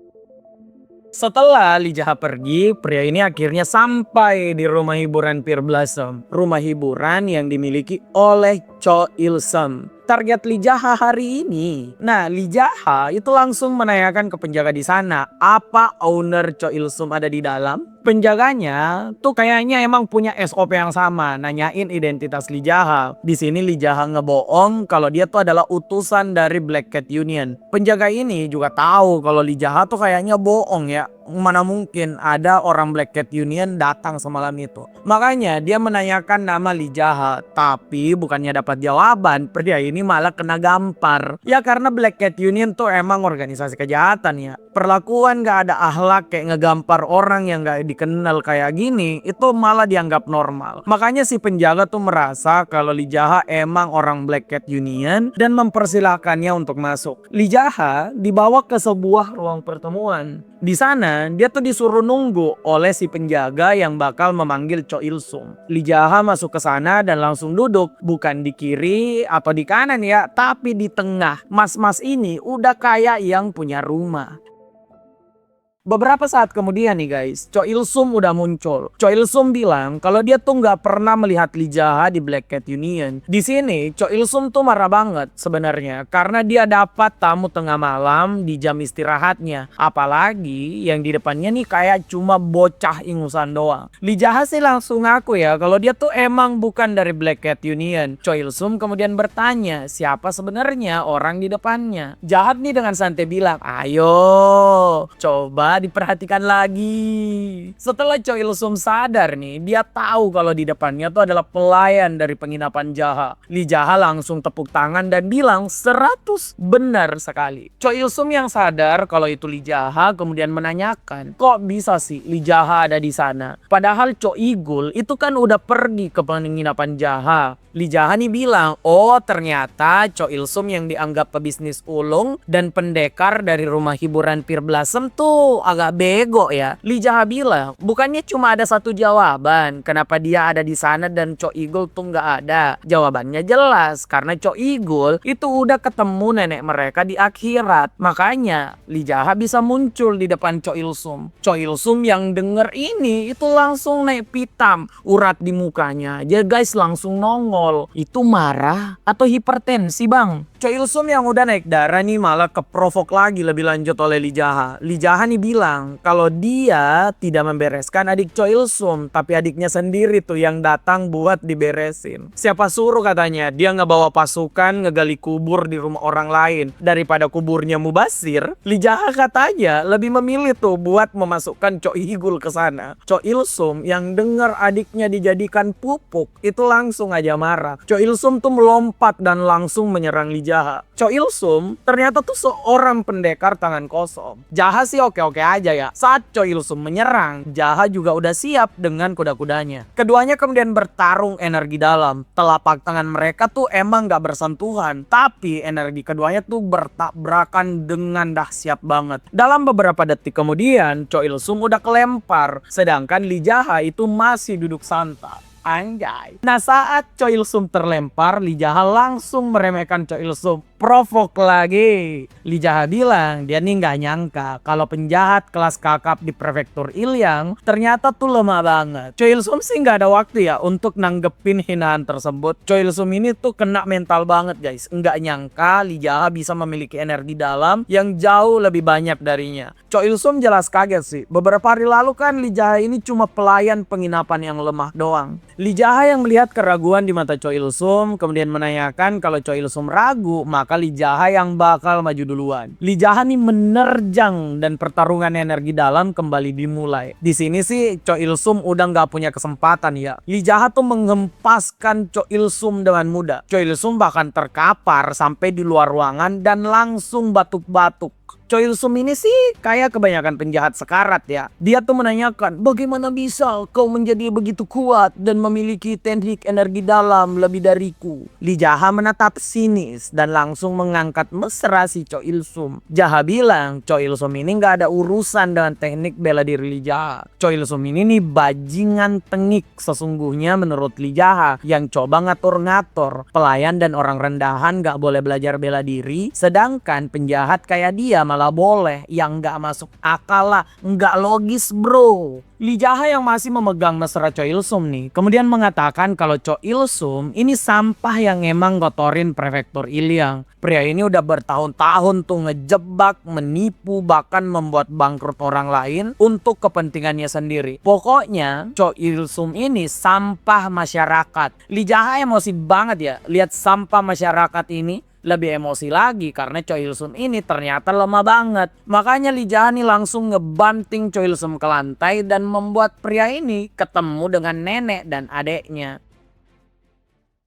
Setelah Lee Jaha pergi, pria ini akhirnya sampai di rumah hiburan Pear Blossom. Rumah hiburan yang dimiliki oleh Cho Il-sum. Target Lee Jaha hari ini. Nah, Lee Jaha itu langsung menanyakan ke penjaga di sana, apa owner Cho Il-sum ada di dalam? Penjaganya tuh kayaknya emang punya SOP yang sama, nanyain identitas Lee Jaha. Di sini Lee Jaha ngebohong kalau dia tuh adalah utusan dari Black Cat Union. Penjaga ini juga tahu kalau Lee Jaha tuh kayaknya bohong ya. Mana mungkin ada orang Black Cat Union datang semalam itu. Makanya dia menanyakan nama Lee Jaha, tapi bukannya dapat jawaban, pria ini malah kena gampar. Ya karena Black Cat Union tuh emang organisasi kejahatan ya. Perlakuan gak ada akhlak kayak ngegampar orang yang gak dikenal kayak gini, itu malah dianggap normal. Makanya si penjaga tuh merasa kalau Lee Jaha emang orang Black Cat Union dan mempersilahkannya untuk masuk. Lee Jaha dibawa ke sebuah ruang pertemuan. Di sana dia tuh disuruh nunggu oleh si penjaga yang bakal memanggil Cho Il-sum. Lee Jaha masuk ke sana dan langsung duduk, bukan di kiri atau di kanan ya, tapi di tengah. Mas-mas ini udah kayak yang punya rumah. Beberapa saat kemudian nih guys, Cho Il-sum udah muncul. Cho Il-sum bilang kalau dia tuh nggak pernah melihat Lee Jaha di Black Cat Union. Di sini Cho Il-sum tuh marah banget sebenarnya karena dia dapat tamu tengah malam di jam istirahatnya. Apalagi yang di depannya nih kayak cuma bocah ingusan doang. Lee Jaha sih langsung ngaku ya kalau dia tuh emang bukan dari Black Cat Union. Cho Il-sum kemudian bertanya siapa sebenarnya orang di depannya. Jahat nih dengan santai bilang, ayo coba diperhatikan lagi. Setelah Cho Il-sum sadar nih, dia tahu kalau di depannya tuh adalah pelayan dari penginapan Jaha. Lee Jaha langsung tepuk tangan dan bilang 100 benar sekali. Cho Il-sum yang sadar kalau itu Lee Jaha kemudian menanyakan, kok bisa sih Lee Jaha ada di sana? Padahal Cho Igul itu kan udah pergi ke penginapan Jaha. Lee Jaha nih bilang, oh ternyata Cho Il-sum yang dianggap pebisnis ulung dan pendekar dari rumah hiburan Pear Blossom tuh agak bego ya. Lee Jaha bilang, bukannya cuma ada satu jawaban kenapa dia ada di sana dan Cho Igul tuh nggak ada. Jawabannya jelas, karena Cho Igul itu udah ketemu nenek mereka di akhirat. Makanya Lee Jaha bisa muncul di depan Cho Il-sum. Cho Il-sum yang denger ini itu langsung naik pitam, urat di mukanya aja guys langsung nongol. Itu marah atau hipertensi bang? Cho Il-sum yang udah naik darah nih malah keprovok lagi lebih lanjut oleh Lee Jaha. Lee Jaha nih bilang kalau dia tidak membereskan adik Cho Il-sum, tapi adiknya sendiri tuh yang datang buat diberesin. Siapa suruh katanya dia ngebawa pasukan ngegali kubur di rumah orang lain daripada kuburnya mubazir. Lee Jaha katanya lebih memilih tuh buat memasukkan Cho Igul ke sana. Cho Il-sum yang denger adiknya dijadikan pupuk itu langsung aja marah. Cho Il-sum tuh melompat dan langsung menyerang Lee Jaha. Cho Il-sum ternyata tuh seorang pendekar tangan kosong. Jaha sih oke-oke aja ya. Saat Cho Il-sum menyerang, Jaha juga udah siap dengan kuda-kudanya. Keduanya kemudian bertarung energi dalam. Telapak tangan mereka tuh emang gak bersentuhan, tapi energi keduanya tuh bertabrakan dengan dahsyat banget. Dalam beberapa detik kemudian, Cho Il-sum udah kelempar, sedangkan Lee Jaha itu masih duduk santai. Anjay. Nah saat Cho Il-sum terlempar, Lee Jaha langsung meremehkan Cho Il-sum. Provok lagi. Lee Jaha bilang dia nih gak nyangka kalau penjahat kelas kakap di prefektur Ilyang ternyata tuh lemah banget. Cho Il-sum sih gak ada waktu ya untuk nanggepin hinaan tersebut. Cho Il-sum ini tuh kena mental banget guys. Nggak nyangka Lee Jaha bisa memiliki energi dalam yang jauh lebih banyak darinya. Cho Il-sum jelas kaget sih. Beberapa hari lalu kan Lee Jaha ini cuma pelayan penginapan yang lemah doang. Lee Jaha yang melihat keraguan di mata Cho Il-sum kemudian menanyakan kalau Cho Il-sum ragu, maka Lee Jaha yang bakal maju duluan. Lee Jaha nih menerjang dan pertarungan energi dalam kembali dimulai. Di sini sih Cho Il-sum udah nggak punya kesempatan ya. Lee Jaha tuh menghempaskan Cho Il-sum dengan mudah. Cho Il-sum bahkan terkapar sampai di luar ruangan dan langsung batuk-batuk. Choi Il Sum ini sih kayak kebanyakan penjahat sekarat ya. Dia tuh menanyakan, bagaimana bisa kau menjadi begitu kuat dan memiliki teknik energi dalam lebih dariku? Lee Jaha menatap sinis dan langsung mengangkat mesra si Choi Il Sum. Jaha bilang Choi Il Sum ini gak ada urusan dengan teknik bela diri Lee Jaha. Choi Il Sum ini nih bajingan tengik sesungguhnya menurut Lee Jaha yang coba ngatur-ngatur pelayan dan orang rendahan gak boleh belajar bela diri, sedangkan penjahat kayak dia malah boleh. Yang gak masuk akal lah, gak logis bro. Lee Jaha yang masih memegang mesra Choi Il Sum nih kemudian mengatakan kalau Choi Il Sum ini sampah yang emang kotorin prefektur Ilyang. Pria ini udah bertahun-tahun tuh ngejebak, menipu, bahkan membuat bangkrut orang lain untuk kepentingannya sendiri. Pokoknya Choi Il Sum ini sampah masyarakat. Lee Jaha emosi banget ya lihat sampah masyarakat ini. Lebih emosi lagi karena Choi Il Sum ini ternyata lemah banget. Makanya Lee Jaha nih langsung ngebanting Choi Il Sum ke lantai dan membuat pria ini ketemu dengan nenek dan adeknya.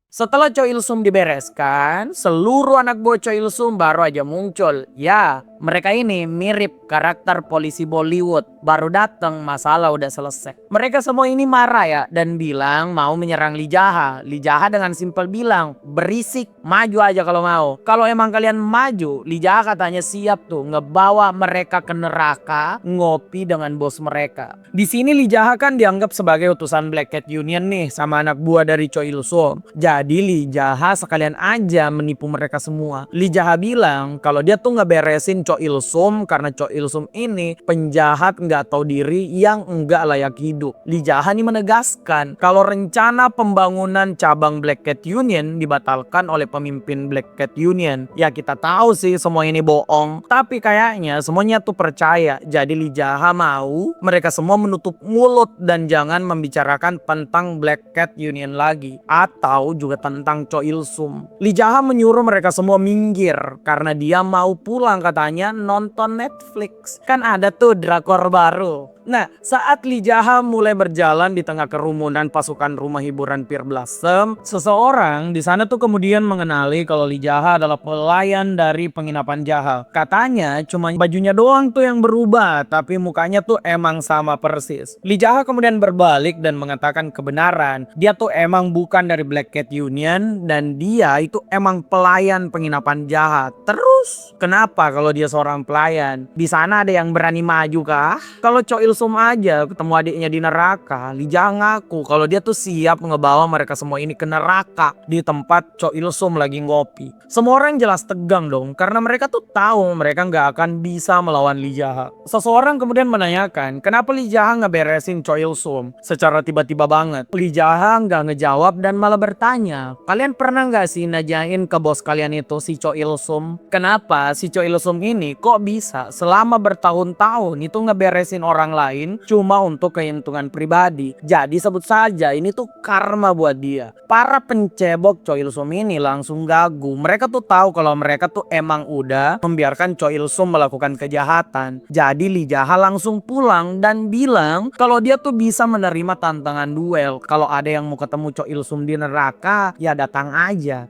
Setelah Choi Il Sum dibereskan, seluruh anak buah Choi Il Sum baru aja muncul. Ya, mereka ini mirip karakter polisi Bollywood. Baru datang, masalah udah selesai. Mereka semua ini marah ya dan bilang mau menyerang Lee Jaha. Lee Jaha dengan simpel bilang, berisik, maju aja kalau mau. Kalau emang kalian maju, Lee Jaha katanya siap tuh ngebawa mereka ke neraka, ngopi dengan bos mereka. Di sini Lee Jaha kan dianggap sebagai utusan Black Cat Union nih sama anak buah dari Choi Il Sum. Jadi Lee Jaha sekalian aja menipu mereka semua. Lee Jaha bilang kalau dia tuh ngeberesin Choi Il Sum karena Choi Il Sum ini penjahat nggak tahu diri yang enggak layak hidup. Lee Jaha nih menegaskan kalau rencana pembangunan cabang Black Cat Union dibatalkan oleh pemimpin Black Cat Union. Ya kita tahu sih semua ini bohong, tapi kayaknya semuanya tuh percaya. Jadi Lee Jaha mau mereka semua menutup mulut dan jangan membicarakan tentang Black Cat Union lagi atau juga tentang Choi Il Sum. Lee Jaha menyuruh mereka semua minggir karena dia mau pulang katanya nonton Netflix. Kan ada tuh drakor baru. Nah, saat Lee Jaha mulai berjalan di tengah kerumunan pasukan rumah hiburan Pearl Blossom, seseorang di sana tuh kemudian mengenali kalau Lee Jaha adalah pelayan dari penginapan Jaha. Katanya cuma bajunya doang tuh yang berubah, tapi mukanya tuh emang sama persis. Lee Jaha kemudian berbalik dan mengatakan kebenaran. Dia tuh emang bukan dari Black Cat Union dan dia itu emang pelayan penginapan Jaha. Terus, kenapa kalau dia seorang pelayan? Di sana ada yang berani maju kah? Kalau Choi Il Sum aja ketemu adiknya di neraka, Lee Jaha ngaku kalau dia tuh siap ngebawa mereka semua ini ke neraka di tempat Choi Il Sum lagi ngopi. Semua orang jelas tegang dong karena mereka tuh tahu mereka nggak akan bisa melawan Lee Jaha. Seseorang kemudian menanyakan kenapa Lee Jaha ngeberesin Choi Il Sum secara tiba-tiba banget. Lee Jaha nggak ngejawab dan malah bertanya, kalian pernah nggak sih najain ke bos kalian itu si Choi Il Sum? Kenapa si Choi Il Sum ini kok bisa selama bertahun-tahun itu ngeberesin orang lain cuma untuk keuntungan pribadi. Jadi sebut saja ini tuh karma buat dia. Para pencebok Choi Il Sum ini langsung gagu. Mereka tuh tahu kalau mereka tuh emang udah membiarkan Choi Il Sum melakukan kejahatan. Jadi Lee Jaha langsung pulang dan bilang kalau dia tuh bisa menerima tantangan duel. Kalau ada yang mau ketemu Choi Il Sum di neraka, ya datang aja.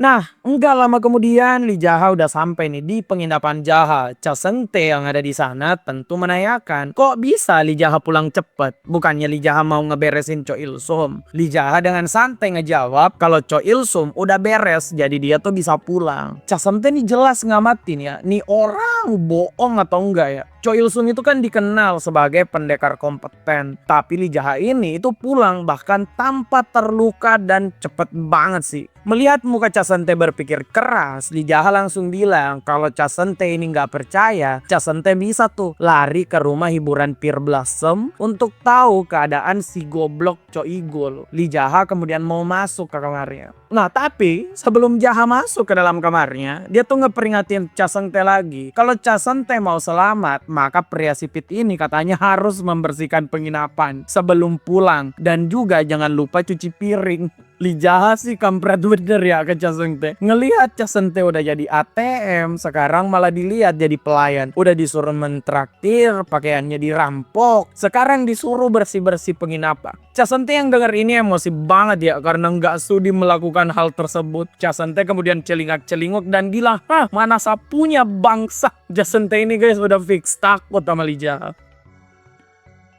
Nah, enggak lama kemudian Lee Jaha udah sampai nih di penginapan Jaha. Cha Seung-tae yang ada di sana tentu menanyakan, kok bisa Lee Jaha pulang cepet? Bukannya Lee Jaha mau ngeberesin Choi Il Sum? Lee Jaha dengan santai ngejawab kalau Choi Il Sum udah beres, jadi dia tuh bisa pulang. Cha Seung-tae nih jelas ngamatin ya, nih orang bohong atau enggak ya? Choi Il Sum itu kan dikenal sebagai pendekar kompeten, tapi Lee Jaha ini itu pulang bahkan tanpa terluka dan cepet banget sih. Melihat muka Cha Seung-tae berpikir keras, Lee Jaha langsung bilang kalau Cha Seung-tae ini nggak percaya, Cha Seung-tae bisa tuh lari ke rumah hiburan Pearl Blossom untuk tahu keadaan si goblok Choi Gul. Lee Jaha kemudian mau masuk ke kamarnya. Nah tapi sebelum Jaha masuk ke dalam kamarnya, dia tuh ngeperingatin Cha Seung-tae lagi. Kalau Cha Seung-tae mau selamat, maka pria sipit ini katanya harus membersihkan penginapan sebelum pulang dan juga jangan lupa cuci piring. Li Jaha sih kampret bener ya ke Cha Seung Tae. Ngelihat Cha Seung Tae udah jadi ATM, sekarang malah dilihat jadi pelayan. Udah disuruh mentraktir, pakaiannya dirampok. Sekarang disuruh bersih-bersih penginapan. Cha Seung Tae yang denger ini emosi banget ya karena nggak sudi melakukan hal tersebut. Cha Seung Tae kemudian celingak-celinguk dan bilang, "Hah, mana sapunya bangsa." Cha Seung Tae ini guys udah fix takut sama Li Jaha.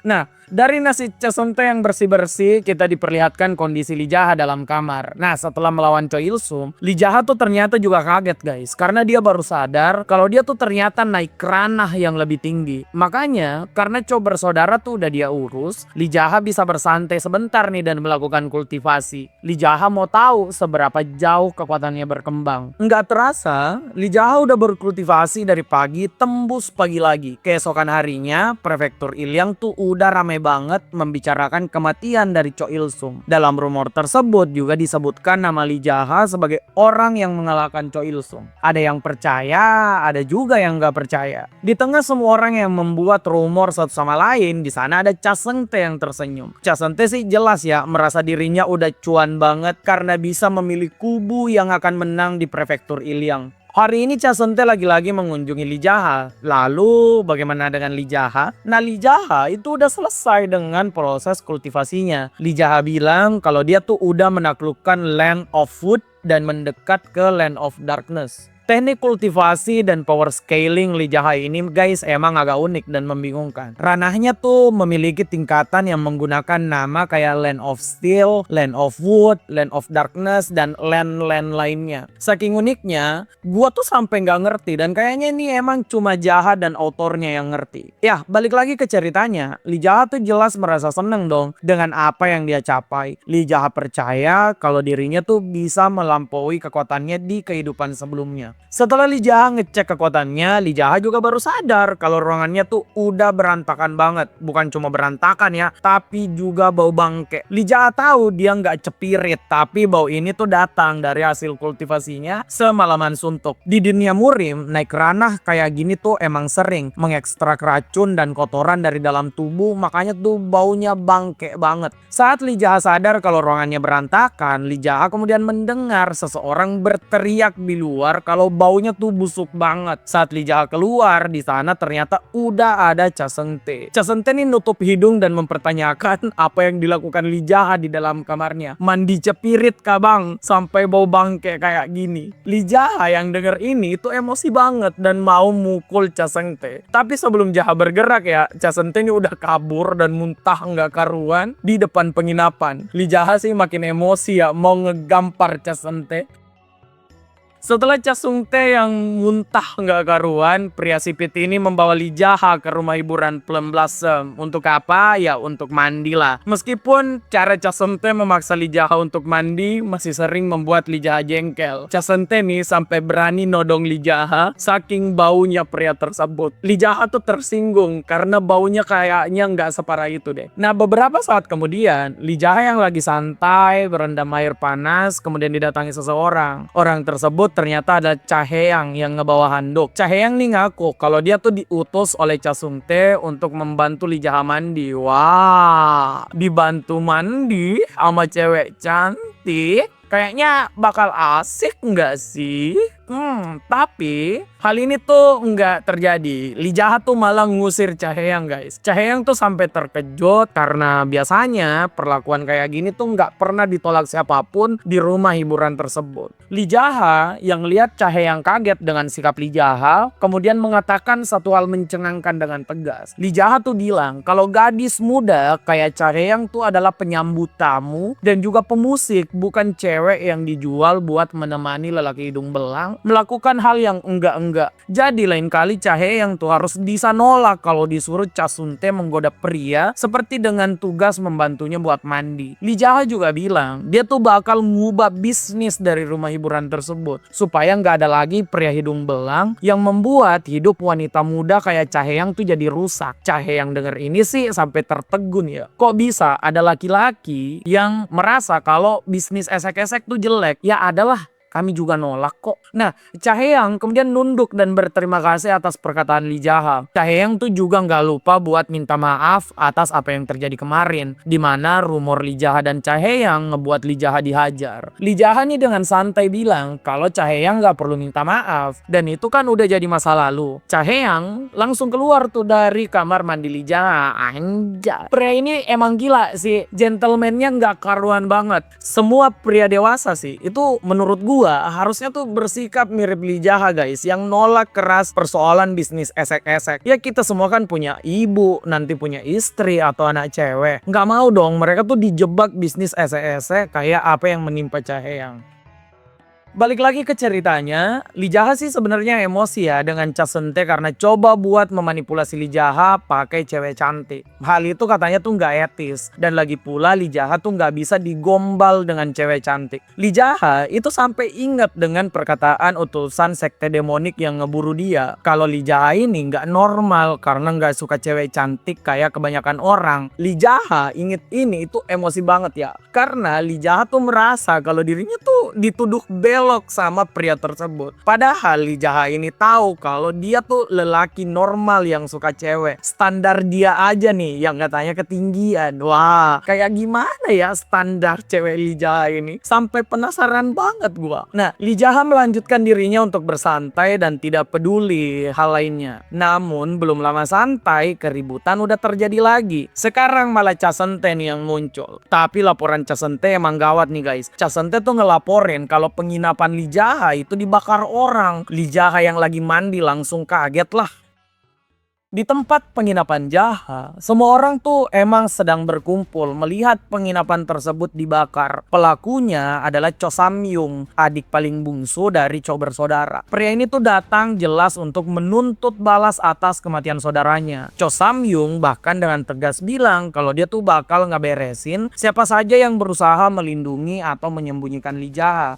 Nah, dari nasib Cha Seung Tae yang bersih-bersih, kita diperlihatkan kondisi Li Jaha dalam kamar. Nah, setelah melawan Choi Il Sung, Li Jaha tuh ternyata juga kaget guys. Karena dia baru sadar kalau dia tuh ternyata naik ranah yang lebih tinggi. Makanya, karena Cho bersaudara tuh udah dia urus, Li Jaha bisa bersantai sebentar nih dan melakukan kultivasi. Li Jaha mau tahu seberapa jauh kekuatannya berkembang. Nggak terasa, Li Jaha udah berkultivasi dari pagi tembus pagi lagi. Keesokan harinya, Prefektur Ilyang tuh udah ramai banget membicarakan kematian dari Cho Il Sung. Dalam rumor tersebut juga disebutkan nama Li Jaha sebagai orang yang mengalahkan Cho Il Sung. Ada yang percaya, ada juga yang nggak percaya. Di tengah semua orang yang membuat rumor satu sama lain, di sana ada Cha Seung Tae yang tersenyum. Cha Seung Tae sih jelas ya merasa dirinya udah cuan banget karena bisa memilih kubu yang akan menang di Prefektur Ilyang. Hari ini Cha Seung Tae lagi-lagi mengunjungi Li Jaha. Lalu bagaimana dengan Li Jaha? Nah, Li Jaha itu udah selesai dengan proses kultivasinya. Li Jaha bilang kalau dia tuh udah menaklukkan Land of Wood dan mendekat ke Land of Darkness. Teknik kultivasi dan power scaling Li Jaha ini guys emang agak unik dan membingungkan. Ranahnya tuh memiliki tingkatan yang menggunakan nama kayak Land of Steel, Land of Wood, Land of Darkness, dan land-land lainnya. Saking uniknya, gua tuh sampai nggak ngerti dan kayaknya ini emang cuma Jaha dan autornya yang ngerti. Ya, balik lagi ke ceritanya. Li Jaha tuh jelas merasa seneng dong dengan apa yang dia capai. Li Jaha percaya kalau dirinya tuh bisa melampaui kekuatannya di kehidupan sebelumnya. Setelah Li Jaha ngecek kekuatannya, Li Jaha juga baru sadar kalau ruangannya tuh udah berantakan banget. Bukan cuma berantakan ya, tapi juga bau bangke. Li Jaha tahu dia nggak cepirit, tapi bau ini tuh datang dari hasil kultivasinya semalaman suntuk. Di dunia murim, naik ranah kayak gini tuh emang sering mengekstrak racun dan kotoran dari dalam tubuh, makanya tuh baunya bangke banget. Saat Li Jaha sadar kalau ruangannya berantakan, Li Jaha kemudian mendengar seseorang berteriak di luar kalau baunya tuh busuk banget. Saat Li Jaha keluar, di sana ternyata udah ada Cha Seung Tae. Cha Seung Tae ini nutup hidung dan mempertanyakan apa yang dilakukan Li Jaha di dalam kamarnya. Mandi cepirit kah bang? Sampai bau bangke kayak gini. Li Jaha yang denger ini itu emosi banget dan mau mukul Cha Seung Tae. Tapi sebelum Jaha bergerak ya, Cha Seung Tae ini udah kabur dan muntah nggak karuan di depan penginapan. Li Jaha sih makin emosi ya, mau ngegampar Cha Seung Tae. Setelah Cha Seung Tae yang muntah nggak karuan, pria sipit ini membawa Li Jaha ke rumah hiburan Plum Blossom. Untuk apa? Ya untuk mandi lah. Meskipun cara Cha Seung Tae memaksa Li Jaha untuk mandi masih sering membuat Li Jaha jengkel. Cha Seung Tae nih sampai berani nodong Li Jaha saking baunya pria tersebut. Li Jaha tuh tersinggung karena baunya kayaknya nggak separah itu deh. Nah, beberapa saat kemudian Li Jaha yang lagi santai berendam air panas kemudian didatangi seseorang. Orang tersebut ternyata ada Cha Hae-yang yang ngebawa handuk. Cha Hae-yang nih ngaku kalau dia tuh diutus oleh Cha Seung Tae untuk membantu Li Jaha mandi. Wah, dibantu mandi sama cewek cantik. Kayaknya bakal asik nggak sih? Tapi hal ini tuh nggak terjadi. Li Jaha tuh malah ngusir Cha Hae-yang guys. Cha Hae-yang tuh sampai terkejut karena biasanya perlakuan kayak gini tuh nggak pernah ditolak siapapun di rumah hiburan tersebut. Li Jaha yang lihat Cha Hae-yang kaget dengan sikap Li Jaha kemudian mengatakan satu hal mencengangkan dengan tegas. Li Jaha tuh bilang kalau gadis muda kayak Cha Hae-yang tuh adalah penyambut tamu dan juga pemusik, bukan cewek yang dijual buat menemani lelaki hidung belang melakukan hal yang enggak-enggak. Jadi lain kali Cha Hae-yang tuh harus bisa nolak kalau disuruh Cha Seung Tae menggoda pria seperti dengan tugas membantunya buat mandi. Li Jaha juga bilang dia tuh bakal ngubah bisnis dari rumah hiburan tersebut supaya nggak ada lagi pria hidung belang yang membuat hidup wanita muda kayak Cha Hae-yang tuh jadi rusak. Cha Hae-yang denger ini sih sampai tertegun ya. Kok bisa ada laki-laki yang merasa kalau bisnis esek-esek tuh jelek? Ya adalah kami juga nolak kok. Nah, Chae-young kemudian nunduk dan berterima kasih atas perkataan Lee Jaha. Chae-young tuh juga nggak lupa buat minta maaf atas apa yang terjadi kemarin, di mana rumor Lee Jaha dan Chae-young ngebuat Lee Jaha dihajar. Lee Jaha nih dengan santai bilang kalau Chae-young nggak perlu minta maaf, dan itu kan udah jadi masa lalu. Chae-young langsung keluar tuh dari kamar mandi Lee Jaha. Anjay, pria ini emang gila sih, gentleman-nya nggak karuan banget. Semua pria dewasa sih itu menurut gua harusnya tuh bersikap mirip Lee Jaha guys, yang nolak keras persoalan bisnis esek-esek. Ya kita semua kan punya ibu, nanti punya istri atau anak cewek. Nggak mau dong mereka tuh dijebak bisnis esek-esek kayak apa yang menimpa Chae-young. Balik lagi ke ceritanya, Lee Jaha sih sebenarnya emosi ya dengan Cha Seung-tae karena coba buat memanipulasi Lee Jaha pakai cewek cantik. Hal itu katanya tuh nggak etis, dan lagi pula Lee Jaha tuh nggak bisa digombal dengan cewek cantik. Lee Jaha itu sampai ingat dengan perkataan utusan sekte demonik yang ngeburu dia. Kalau Lee Jaha ini nggak normal karena nggak suka cewek cantik kayak kebanyakan orang. Lee Jaha inget ini itu emosi banget ya, karena Lee Jaha tuh merasa kalau dirinya tuh dituduh belok sama pria tersebut. Padahal Lee Jaha ini tahu kalau dia tuh lelaki normal yang suka cewek. Standar dia aja nih yang katanya ketinggian. Wah, kayak gimana ya standar cewek Lee Jaha ini? Sampai penasaran banget gua. Nah, Lee Jaha melanjutkan dirinya untuk bersantai dan tidak peduli hal lainnya. Namun belum lama santai, keributan udah terjadi lagi. Sekarang malah Cha Seung-tae nih yang muncul. Tapi laporan Cha Seung-tae emang gawat nih guys. Cha Seung-tae tuh ngelaporin kalau penginapan Lee Jaha itu dibakar orang. Lee Jaha yang lagi mandi langsung kaget lah. Di tempat penginapan Jaha, semua orang tuh emang sedang berkumpul melihat penginapan tersebut dibakar. Pelakunya adalah Cho Sam-young, adik paling bungsu dari Cho bersaudara. Pria ini tuh datang jelas untuk menuntut balas atas kematian saudaranya. Cho Sam-young bahkan dengan tegas bilang kalau dia tuh bakal ngeberesin siapa saja yang berusaha melindungi atau menyembunyikan Lee Jaha.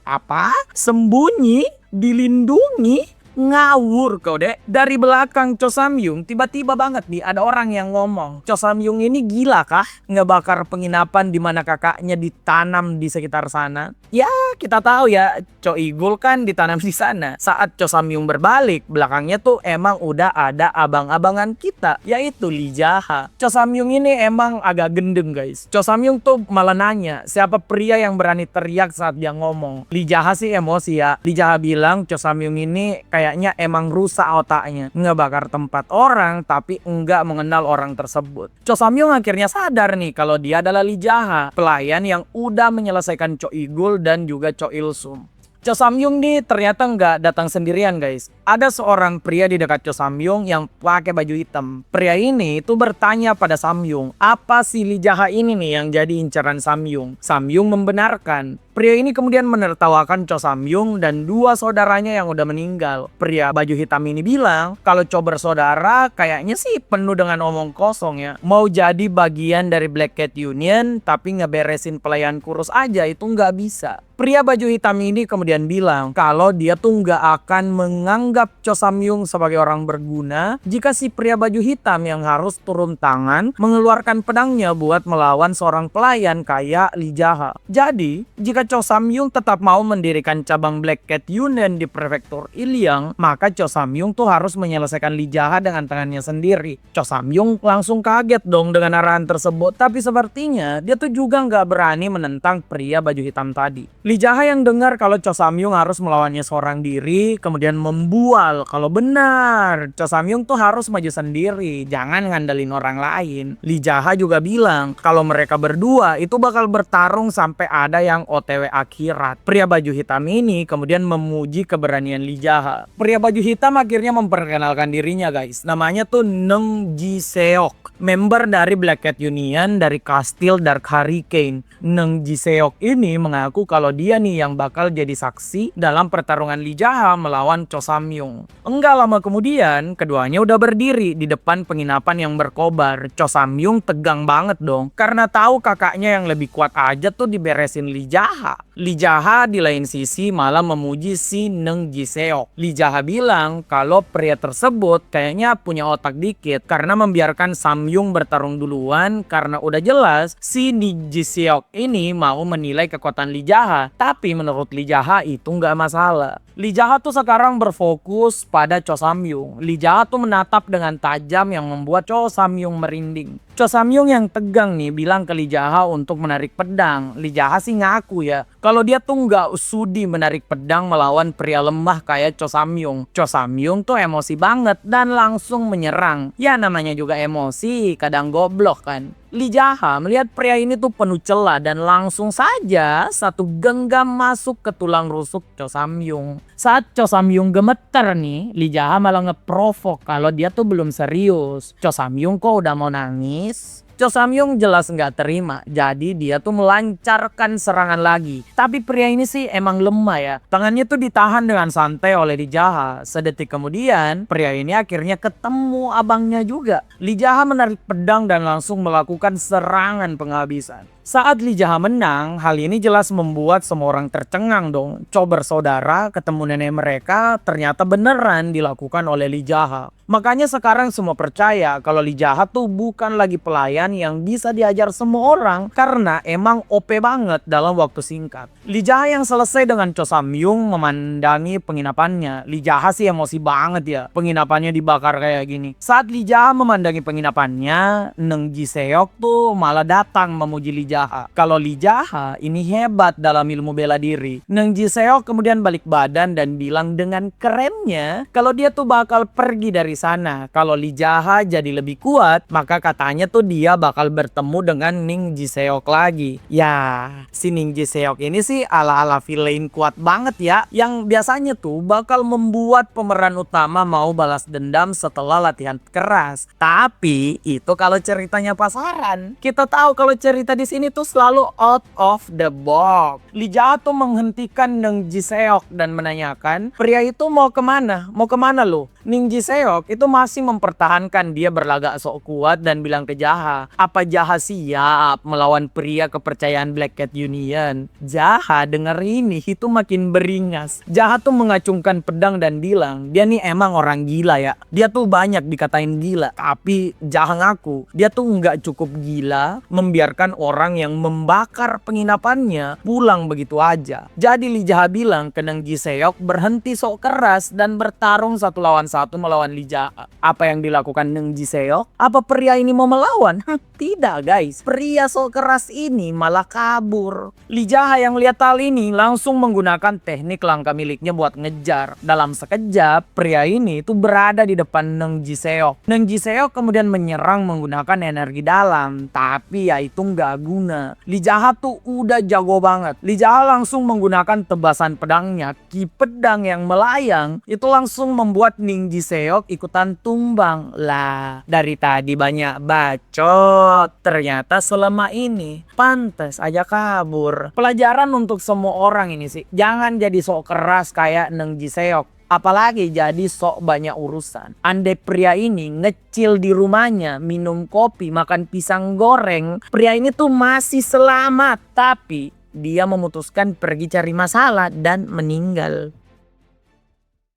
Apa? Sembunyi? Dilindungi? Ngawur kau dek. Dari belakang Cho Sam-young tiba-tiba banget nih ada orang yang ngomong, Cho Sam-young ini gila kah ngebakar penginapan di mana kakaknya ditanam di sekitar sana? Ya kita tahu ya, Cho Igul kan ditanam di sana. Saat Cho Sam-young berbalik, belakangnya tuh emang udah ada abang-abangan kita, yaitu Lee Jaha. Cho Sam-young ini emang agak gendeng guys. Cho Sam-young tuh malah nanya siapa pria yang berani teriak saat dia ngomong. Lee Jaha sih emosi ya. Lee Jaha bilang Cho Sam-young ini kayaknya emang rusak otaknya, ngebakar tempat orang tapi enggak mengenal orang tersebut. Cho Sam-young akhirnya sadar nih kalau dia adalah Lee Jaha, pelayan yang udah menyelesaikan Cho Igul dan juga Cho Il-sum. Cho Sam-young nih ternyata nggak datang sendirian guys. Ada seorang pria di dekat Cho Sam-young yang pakai baju hitam. Pria ini tuh bertanya pada Sam-young, apa si Lee Jaha ini nih yang jadi incaran Sam-young? Sam-young membenarkan. Pria ini kemudian menertawakan Cho Sam-young dan dua saudaranya yang udah meninggal. Pria baju hitam ini bilang kalau Cho bersaudara kayaknya sih penuh dengan omong kosong ya. Mau jadi bagian dari Black Cat Union tapi ngeberesin pelayan kurus aja itu nggak bisa. Pria baju hitam ini kemudian bilang kalau dia tuh nggak akan menganggap Cho Sam-young sebagai orang berguna jika si pria baju hitam yang harus turun tangan mengeluarkan pedangnya buat melawan seorang pelayan kayak Lee Jaha. Jadi, jika Cho Sam-young tetap mau mendirikan cabang Black Cat Union di prefektur Ilyang, maka Cho Sam-young tuh harus menyelesaikan Lee Jaha dengan tangannya sendiri. Cho Sam-young langsung kaget dong dengan arahan tersebut, tapi sepertinya dia tuh juga nggak berani menentang pria baju hitam tadi. Lee Jaha yang dengar kalau Cho Sam-young harus melawannya seorang diri, kemudian membual kalau benar Cho Sam-young tuh harus maju sendiri, jangan ngandelin orang lain. Lee Jaha juga bilang kalau mereka berdua itu bakal bertarung sampai ada yang OTW akhirat. Pria baju hitam ini kemudian memuji keberanian Lee Jaha. Pria baju hitam akhirnya memperkenalkan dirinya guys. Namanya tuh Neung Ji-seok, member dari Black Cat Union dari kastil Dark Hurricane. Neung Ji-seok ini mengaku kalau dia nih yang bakal jadi saksi dalam pertarungan Lee Jaha melawan Cho Sam-young. Enggak lama kemudian, keduanya udah berdiri di depan penginapan yang berkobar. Cho Sam-young tegang banget dong, karena tahu kakaknya yang lebih kuat aja tuh diberesin Lee Jaha. Lee Jaha di lain sisi malah memuji si Neng Jiseok. Lee Jaha bilang kalau pria tersebut kayaknya punya otak dikit karena membiarkan Samyung bertarung duluan karena udah jelas si Lee Jiseok ini mau menilai kekuatan Lee Jaha. Tapi menurut Lee Jaha itu nggak masalah. Lee Jaha tuh sekarang berfokus pada Cho Samyung. Lee Jaha tuh menatap dengan tajam yang membuat Cho Samyung merinding. Cho Samyung yang tegang nih bilang ke Lee Jaha untuk menarik pedang. Lee Jaha sih ngaku ya kalau dia tuh nggak sudi menarik pedang melawan pria lemah kayak Cho Samyung. Cho Samyung tuh emosi banget dan langsung menyerang. Ya namanya juga emosi, kadang goblok kan. Lee Jaha melihat pria ini tuh penuh celah dan langsung saja satu genggam masuk ke tulang rusuk Cho Samyung. Saat Cho Samyung gemeter nih, Lee Jaha malah ngeprovok kalau dia tuh belum serius. Cho Samyung kok udah mau nangis? Cho Samyung jelas nggak terima, jadi dia tuh melancarkan serangan lagi. Tapi pria ini sih emang lemah ya. Tangannya tuh ditahan dengan santai oleh Lee Jaha. Sedetik kemudian, pria ini akhirnya ketemu abangnya juga. Lee Jaha menarik pedang dan langsung melakukan serangan penghabisan. Saat Lee Jaha menang, hal ini jelas membuat semua orang tercengang dong. Cho bersaudara ketemu nenek mereka ternyata beneran dilakukan oleh Lee Jaha. Makanya sekarang semua percaya kalau Lee Jaha tuh bukan lagi pelayan yang bisa diajar semua orang karena emang OP banget dalam waktu singkat. Lee Jaha yang selesai dengan Cho Samyung memandangi penginapannya. Lee Jaha sih emosi banget ya, penginapannya dibakar kayak gini. Saat Lee Jaha memandangi penginapannya, Neng Jiseok tuh malah datang memuji Lee Jaha. Kalau Lee Jaha ini hebat dalam ilmu bela diri. Neng Jiseok kemudian balik badan dan bilang dengan kerennya kalau dia tuh bakal pergi dari sana. Kalau Lee Jaha jadi lebih kuat, maka katanya tuh dia bakal bertemu dengan Ning Jiseok lagi. Ya, si Ning Jiseok ini sih ala-ala villain kuat banget ya, yang biasanya tuh bakal membuat pemeran utama mau balas dendam setelah latihan keras. Tapi itu kalau ceritanya pasaran. Kita tahu kalau cerita di sini tuh selalu out of the box. Lee Jaha tuh menghentikan Neng Jiseok dan menanyakan, pria itu mau kemana? Mau kemana lo? Ning Jiseok itu masih mempertahankan dia berlagak sok kuat dan bilang ke Jaha, apa Jaha siap melawan pria kepercayaan Black Cat Union? Jaha denger ini itu makin beringas. Jaha tuh mengacungkan pedang dan bilang, dia nih emang orang gila ya. Dia tuh banyak dikatain gila, tapi Jaha ngaku dia tuh nggak cukup gila membiarkan orang yang membakar penginapannya pulang begitu aja. Jadi Lee Jaha bilang ke Neng Jiseok berhenti sok keras dan bertarung satu lawan satu melawan Lee Jaha. Apa yang dilakukan Neng Jiseok? Apa pria ini mau melawan? Tidak guys, pria sok keras ini malah kabur. Lee Jaha yang lihat hal ini langsung menggunakan teknik langkah miliknya buat ngejar. Dalam sekejap, pria ini tuh berada di depan Neng Jiseok. Neng Jiseok kemudian menyerang menggunakan energi dalam, tapi ya itu nggak guna. Lee Jaha tuh udah jago banget. Lee Jaha langsung menggunakan tebasan pedangnya. Ki pedang yang melayang itu langsung membuat Ning Jiseok ikutan tumbang. Lah, dari tadi banyak bacot, ternyata selemah ini. Pantes aja kabur. Pelajaran untuk semua orang ini sih, jangan jadi sok keras kayak Neng Jiseok. Apalagi jadi sok banyak urusan. Andai pria ini ngecil di rumahnya, minum kopi, makan pisang goreng, pria ini tuh masih selamat. Tapi dia memutuskan pergi cari masalah dan meninggal.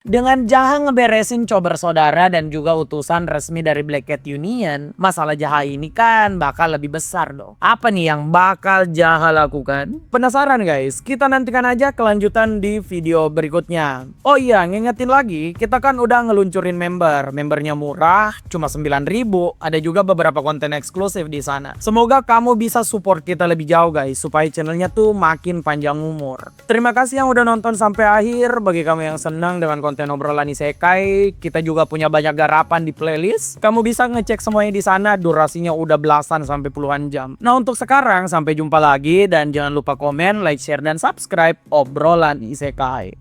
Dengan Jaha ngeberesin Cho bersaudara dan juga utusan resmi dari Black Cat Union, masalah Jaha ini kan bakal lebih besar dong. Apa nih yang bakal Jaha lakukan? Penasaran guys? Kita nantikan aja kelanjutan di video berikutnya. Oh iya, ngingetin lagi, kita kan udah ngeluncurin member. Membernya murah, cuma 9.000. Ada juga beberapa konten eksklusif di sana. Semoga kamu bisa support kita lebih jauh guys, supaya channelnya tuh makin panjang umur. Terima kasih yang udah nonton sampai akhir. Bagi kamu yang senang dengan konten obrolan isekai, kita juga punya banyak garapan di playlist. Kamu bisa ngecek semuanya di sana, durasinya udah belasan sampai puluhan jam. Nah untuk sekarang sampai jumpa lagi dan jangan lupa komen, like, share dan subscribe obrolan isekai.